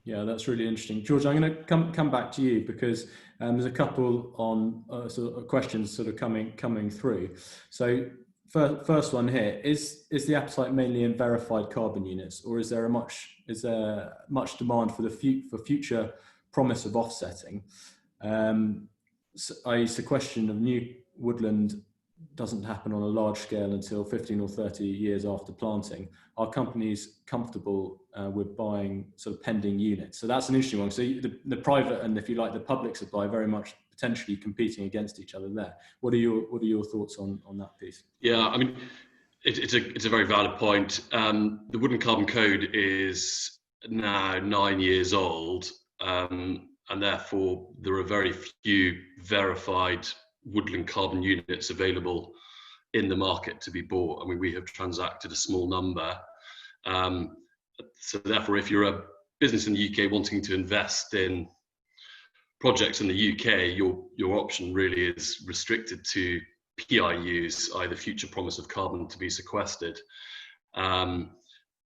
Yeah, that's really interesting. George, I'm going to come back to you because there's a couple on sort of questions sort of coming through. So first one here, is the appetite mainly in verified carbon units, or is there much demand for future promise of offsetting? The question of new woodland doesn't happen on a large scale until 15 or 30 years after planting. Are companies comfortable with buying sort of pending units? So that's an interesting one. So the private and, if you like, the public supply very much potentially competing against each other there. What are your thoughts on that piece? Yeah, I mean, it's a very valid point. The Woodland Carbon Code is now 9 years old, and therefore there are very few verified woodland carbon units available in the market to be bought. I mean, we have transacted a small number. So therefore, if you're a business in the UK wanting to invest in projects in the UK, your option really is restricted to PIUs, either future promise of carbon to be sequestered.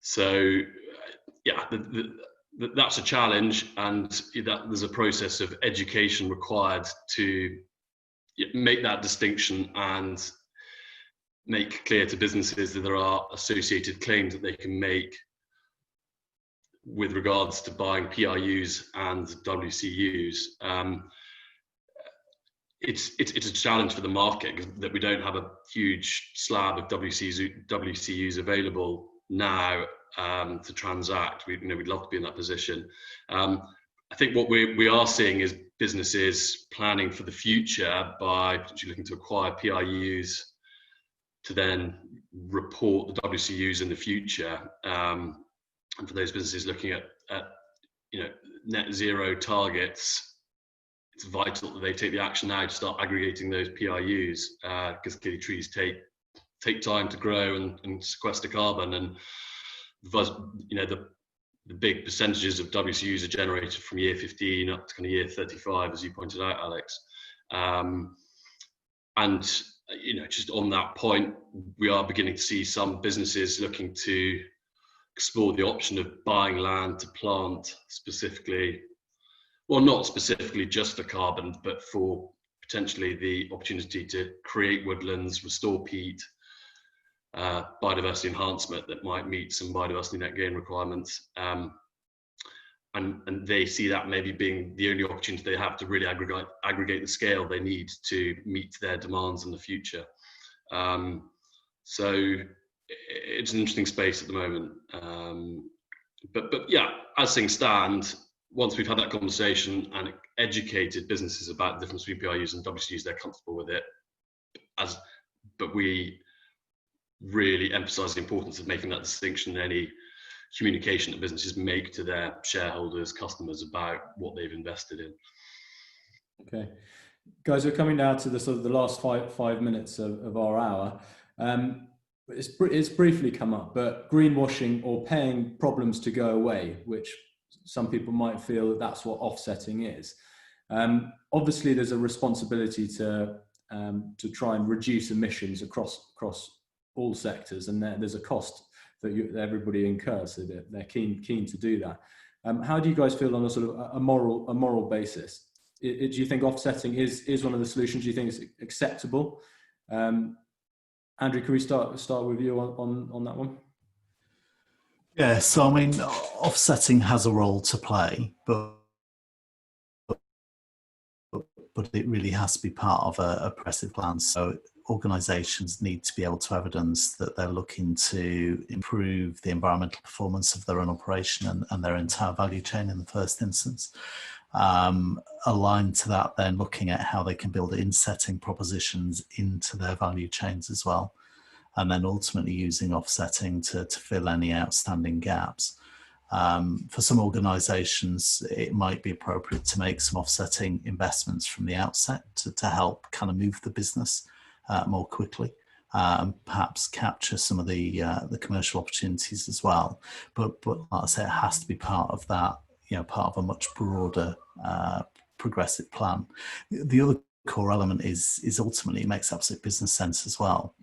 So yeah, that's a challenge, and that there's a process of education required to make that distinction and make clear to businesses that there are associated claims that they can make with regards to buying PIUs and WCUs. It's a challenge for the market that we don't have a huge slab of WCUs available now to transact. We'd love to be in that position. I think what we are seeing is businesses planning for the future by potentially looking to acquire PIUs to then report the WCUs in the future. And for those businesses looking at net zero targets, it's vital that they take the action now to start aggregating those PIUs, because clearly trees take time to grow and sequester carbon, and the big percentages of WCUs are generated from year 15 up to kind of year 35, as you pointed out, Alex. And just on that point, we are beginning to see some businesses looking to explore the option of buying land to plant specifically, well, not specifically just for carbon, but for potentially the opportunity to create woodlands, restore peat, biodiversity enhancement that might meet some biodiversity net gain requirements. And they see that maybe being the only opportunity they have to really aggregate the scale they need to meet their demands in the future. So it's an interesting space at the moment. But yeah, as things stand, once we've had that conversation and educated businesses about the difference between PIUs and WCUs, they're comfortable with it. But we really emphasize the importance of making that distinction in any communication that businesses make to their shareholders, customers, about what they've invested in. Okay, guys, we're coming now to the sort of the last five minutes of our hour. it's briefly come up, but greenwashing or paying problems to go away, which some people might feel that that's what offsetting is. Obviously, there's a responsibility to try and reduce emissions across all sectors, and there's a cost that everybody incurs, so they're keen to do that. How do you guys feel on a sort of a moral basis? Do you think offsetting is one of the solutions? Do you think it's acceptable? Andrew, can we start with you on that one? Yeah, so I mean, offsetting has a role to play, but it really has to be part of a progressive plan. So organisations need to be able to evidence that they're looking to improve the environmental performance of their own operation and their entire value chain in the first instance. Aligned to that, then looking at how they can build insetting propositions into their value chains as well, and then ultimately using offsetting to fill any outstanding gaps. For some organisations, it might be appropriate to make some offsetting investments from the outset to help kind of move the business more quickly, and perhaps capture some of the commercial opportunities as well. But like I say, it has to be part of that, part of a much broader progressive plan. The other core element is ultimately it makes absolute business sense as well.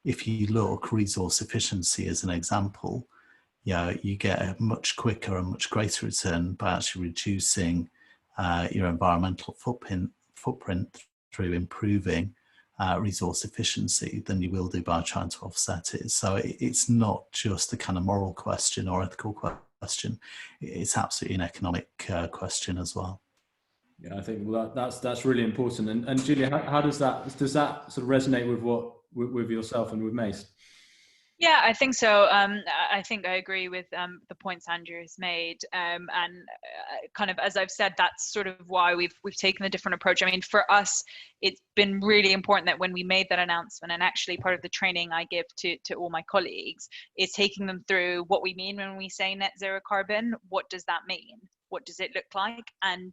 If you look resource efficiency as an example, you get a much quicker and much greater return by actually reducing your environmental footprint through improving resource efficiency than you will do by trying to offset it. So it's not just a kind of moral question or ethical question. It's absolutely an economic question as well. Yeah, I think that's really important. And Giulia, how does that sort of resonate with yourself and with Mace? Yeah, I think so. I think I agree with the points Andrew has made, and kind of as I've said, that's sort of why we've taken a different approach. I mean, for us, it's been really important that when we made that announcement, and actually part of the training I give to all my colleagues is taking them through what we mean when we say net zero carbon. What does that mean? What does it look like? And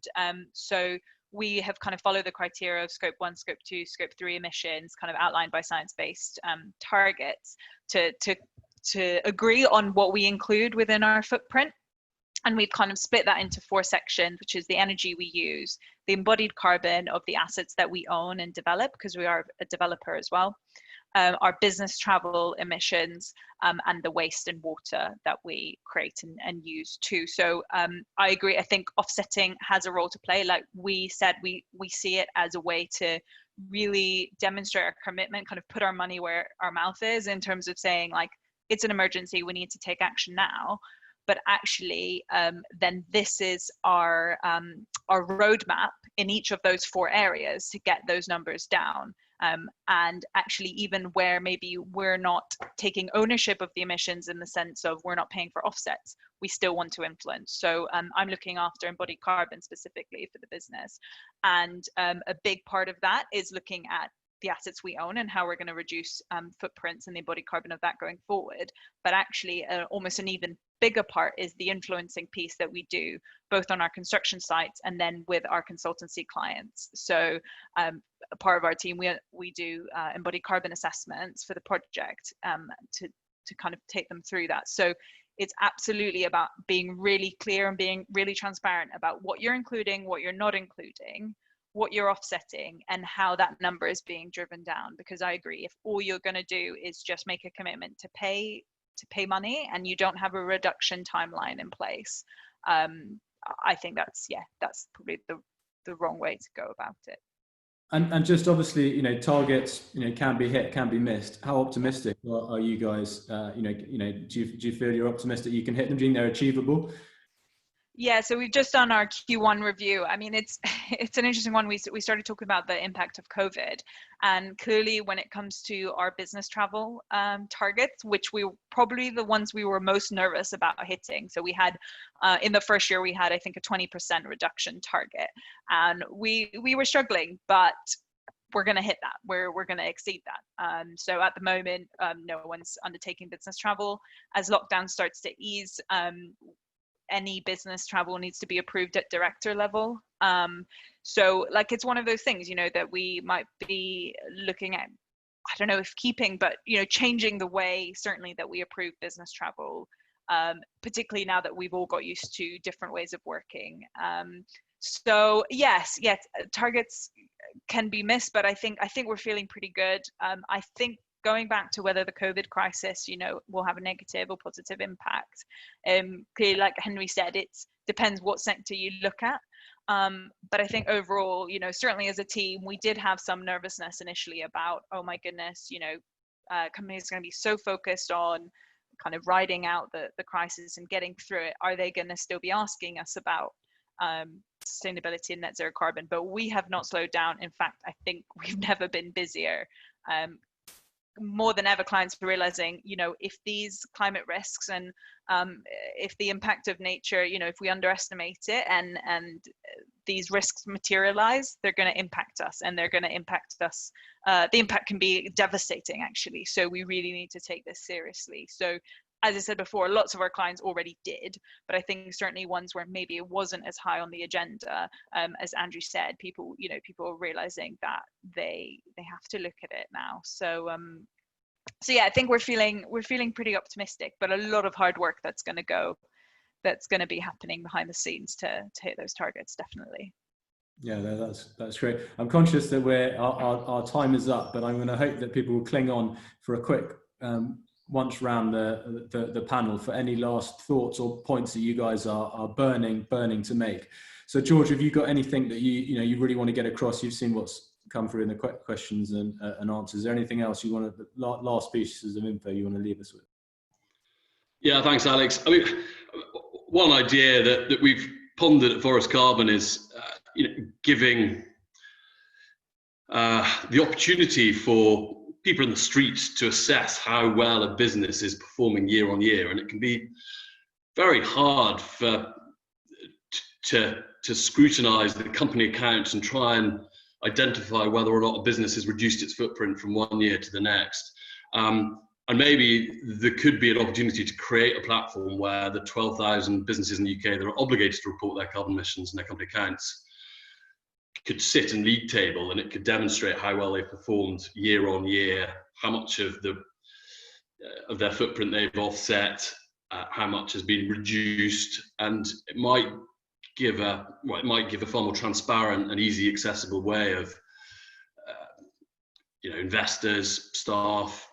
so we have kind of followed the criteria of scope 1, scope 2, scope 3 emissions kind of outlined by science-based targets to agree on what we include within our footprint. And we've kind of split that into 4 sections, which is the energy we use, the embodied carbon of the assets that we own and develop, because we are a developer as well, our business travel emissions, and the waste and water that we create and use too. So I agree. I think offsetting has a role to play. Like we said, we see it as a way to really demonstrate our commitment, kind of put our money where our mouth is in terms of saying, like, it's an emergency, we need to take action now. But actually, then this is our roadmap in each of those 4 areas to get those numbers down. And actually, even where maybe we're not taking ownership of the emissions in the sense of we're not paying for offsets, we still want to influence. So I'm looking after embodied carbon specifically for the business. And a big part of that is looking at the assets we own and how we're going to reduce footprints and the embodied carbon of that going forward. But actually, almost an even bigger part is the influencing piece that we do both on our construction sites and then with our consultancy clients. So a part of our team, we do embodied carbon assessments for the project to kind of take them through that. So it's absolutely about being really clear and being really transparent about what you're including, what you're not including, what you're offsetting, and how that number is being driven down. Because I agree, if all you're going to do is just make a commitment to pay money and you don't have a reduction timeline in place, I think that's probably the wrong way to go about it. And just obviously, targets, can be hit, can be missed. How optimistic are you guys? Do you feel you're optimistic you can hit them? Do you think they're achievable? Yeah, so we've just done our Q1 review. I mean, it's an interesting one. We started talking about the impact of COVID, and clearly when it comes to our business travel targets, which we were probably the ones we were most nervous about hitting. So we had, in the first year, we had, I think, a 20% reduction target, and we were struggling, but we're going to hit that. We're going to exceed that. So at the moment, no one's undertaking business travel. As lockdown starts to ease, any business travel needs to be approved at director level. So like, it's one of those things, that we might be looking at don't know if keeping, but changing the way certainly that we approve business travel, particularly now that we've all got used to different ways of working. So yes, targets can be missed, but I think we're feeling pretty good. I think going back to whether the COVID crisis, will have a negative or positive impact. Clearly, like Henry said, it depends what sector you look at. But I think overall, certainly as a team, we did have some nervousness initially about, oh my goodness, companies are going to be so focused on kind of riding out the crisis and getting through it. Are they going to still be asking us about sustainability and net zero carbon? But we have not slowed down. In fact, I think we've never been busier. More than ever, clients are realizing, if these climate risks and if the impact of nature, if we underestimate it and these risks materialize, they're going to impact us, and they're going to impact us. The impact can be devastating, actually. So we really need to take this seriously. So as I said before, lots of our clients already did, but I think certainly ones where maybe it wasn't as high on the agenda, as Andrew said, people are realizing that they have to look at it now. So yeah, I think we're feeling pretty optimistic, but a lot of hard work that's going to be happening behind the scenes to hit those targets, definitely. Yeah, that's great. I'm conscious that our time is up, but I'm going to hope that people will cling on for a quick once round the panel for any last thoughts or points that you guys are burning to make. So George, have you got anything that you really want to get across? You've seen what's come through in the questions and answers. Is there anything else you want to, last pieces of info you want to leave us with? Yeah, thanks, Alex. I mean, one idea that we've pondered at Forest Carbon is giving the opportunity for people in the streets to assess how well a business is performing year on year, and it can be very hard to scrutinise the company accounts and try and identify whether or not a business has reduced its footprint from one year to the next. And maybe there could be an opportunity to create a platform where the 12,000 businesses in the UK that are obligated to report their carbon emissions in their company accounts could sit in league table, and it could demonstrate how well they've performed year on year, how much of their footprint they've offset, how much has been reduced, and it might give a far more transparent and easy accessible way of investors, staff,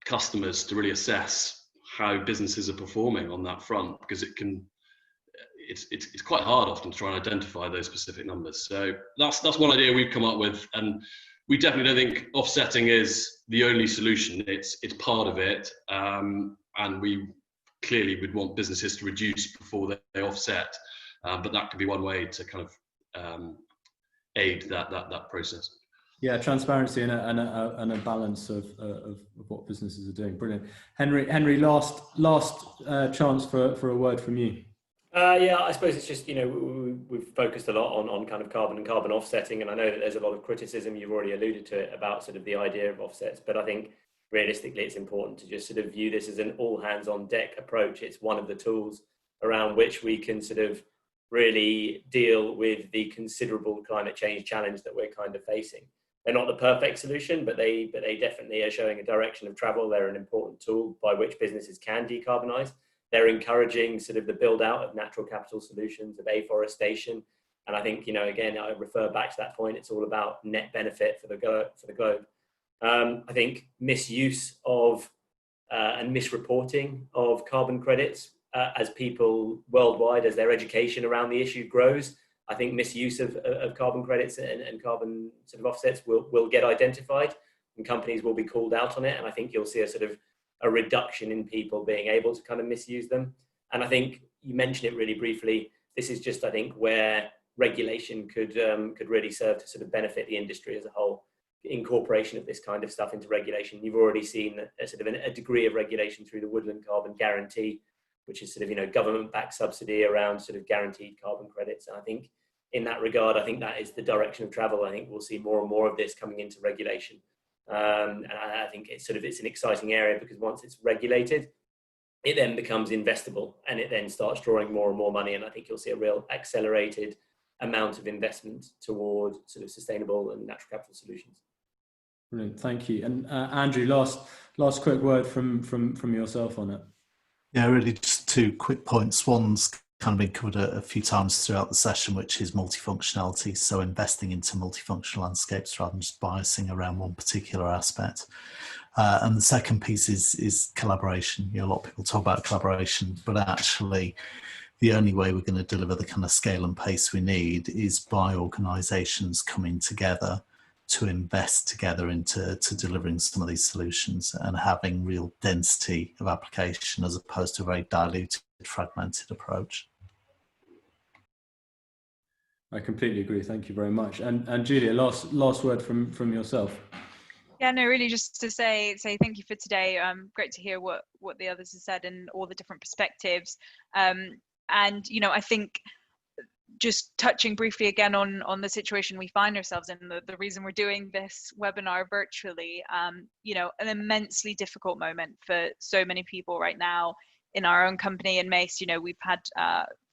customers to really assess how businesses are performing on that front, because it's quite hard often to try and identify those specific numbers. So that's one idea we've come up with, and we definitely don't think offsetting is the only solution. It's part of it, and we clearly would want businesses to reduce before they offset, but that could be one way to kind of aid that process. Yeah, transparency and a balance of what businesses are doing. Brilliant. Henry, last chance for a word from you. Yeah, I suppose it's just, we've focused a lot on kind of carbon and carbon offsetting, and I know that there's a lot of criticism, you've already alluded to it, about sort of the idea of offsets, but I think realistically it's important to just sort of view this as an all hands on deck approach. It's one of the tools around which we can sort of really deal with the considerable climate change challenge that we're kind of facing. They're not the perfect solution, but they definitely are showing a direction of travel. They're an important tool by which businesses can decarbonise. They're encouraging sort of the build out of natural capital solutions, of afforestation. And I think, again, I refer back to that point. It's all about net benefit for the globe. I think misuse of and misreporting of carbon credits as people worldwide, as their education around the issue grows, I think misuse of carbon credits and carbon sort of offsets will get identified, and companies will be called out on it. And I think you'll see a sort of a reduction in people being able to kind of misuse them. And I think you mentioned it really briefly. This is just, I think, where regulation could really serve to sort of benefit the industry as a whole. Incorporation of this kind of stuff into regulation. You've already seen a sort of a degree of regulation through the Woodland Carbon Guarantee, which is sort of, government-backed subsidy around sort of guaranteed carbon credits. And I think in that regard, I think that is the direction of travel. I think we'll see more and more of this coming into regulation. And I think it's an exciting area, because once it's regulated, it then becomes investable, and it then starts drawing more and more money. And I think you'll see a real accelerated amount of investment toward sort of sustainable and natural capital solutions. Brilliant, thank you. And Andrew, last quick word from yourself on it. Yeah, really just 2 quick points. One's kind of been covered a few times throughout the session, which is multifunctionality. So investing into multifunctional landscapes rather than just biasing around one particular aspect. And the second piece is collaboration. You know, a lot of people talk about collaboration, but actually the only way we're going to deliver the kind of scale and pace we need is by organisations coming together to invest together into delivering some of these solutions and having real density of application as opposed to a very diluted, fragmented approach. I completely agree. Thank you very much. And Giulia, last word from yourself. Yeah, no, really just to say thank you for today. Great to hear what the others have said and all the different perspectives. And, you know, I think just touching briefly again on the situation we find ourselves in, the reason we're doing this webinar virtually, you know, an immensely difficult moment for so many people right now in our own company in Mace. You know, we've had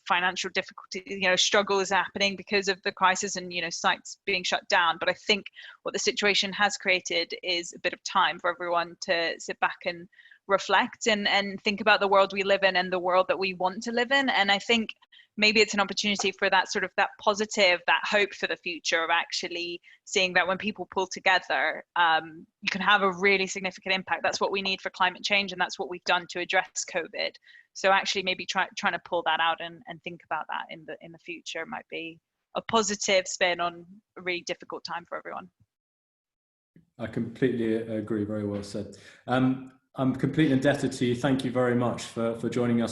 financial difficulty, you know, struggles happening because of the crisis and, you know, sites being shut down. But I think what the situation has created is a bit of time for everyone to sit back and reflect and think about the world we live in and the world that we want to live in. And I think maybe it's an opportunity for that sort of that positive, that hope for the future of actually seeing that when people pull together, you can have a really significant impact. That's what we need for climate change, and that's what we've done to address COVID. So actually maybe trying to pull that out and think about that in the future might be a positive spin on a really difficult time for everyone. I completely agree. Very well said. I'm completely indebted to you. Thank you very much for joining us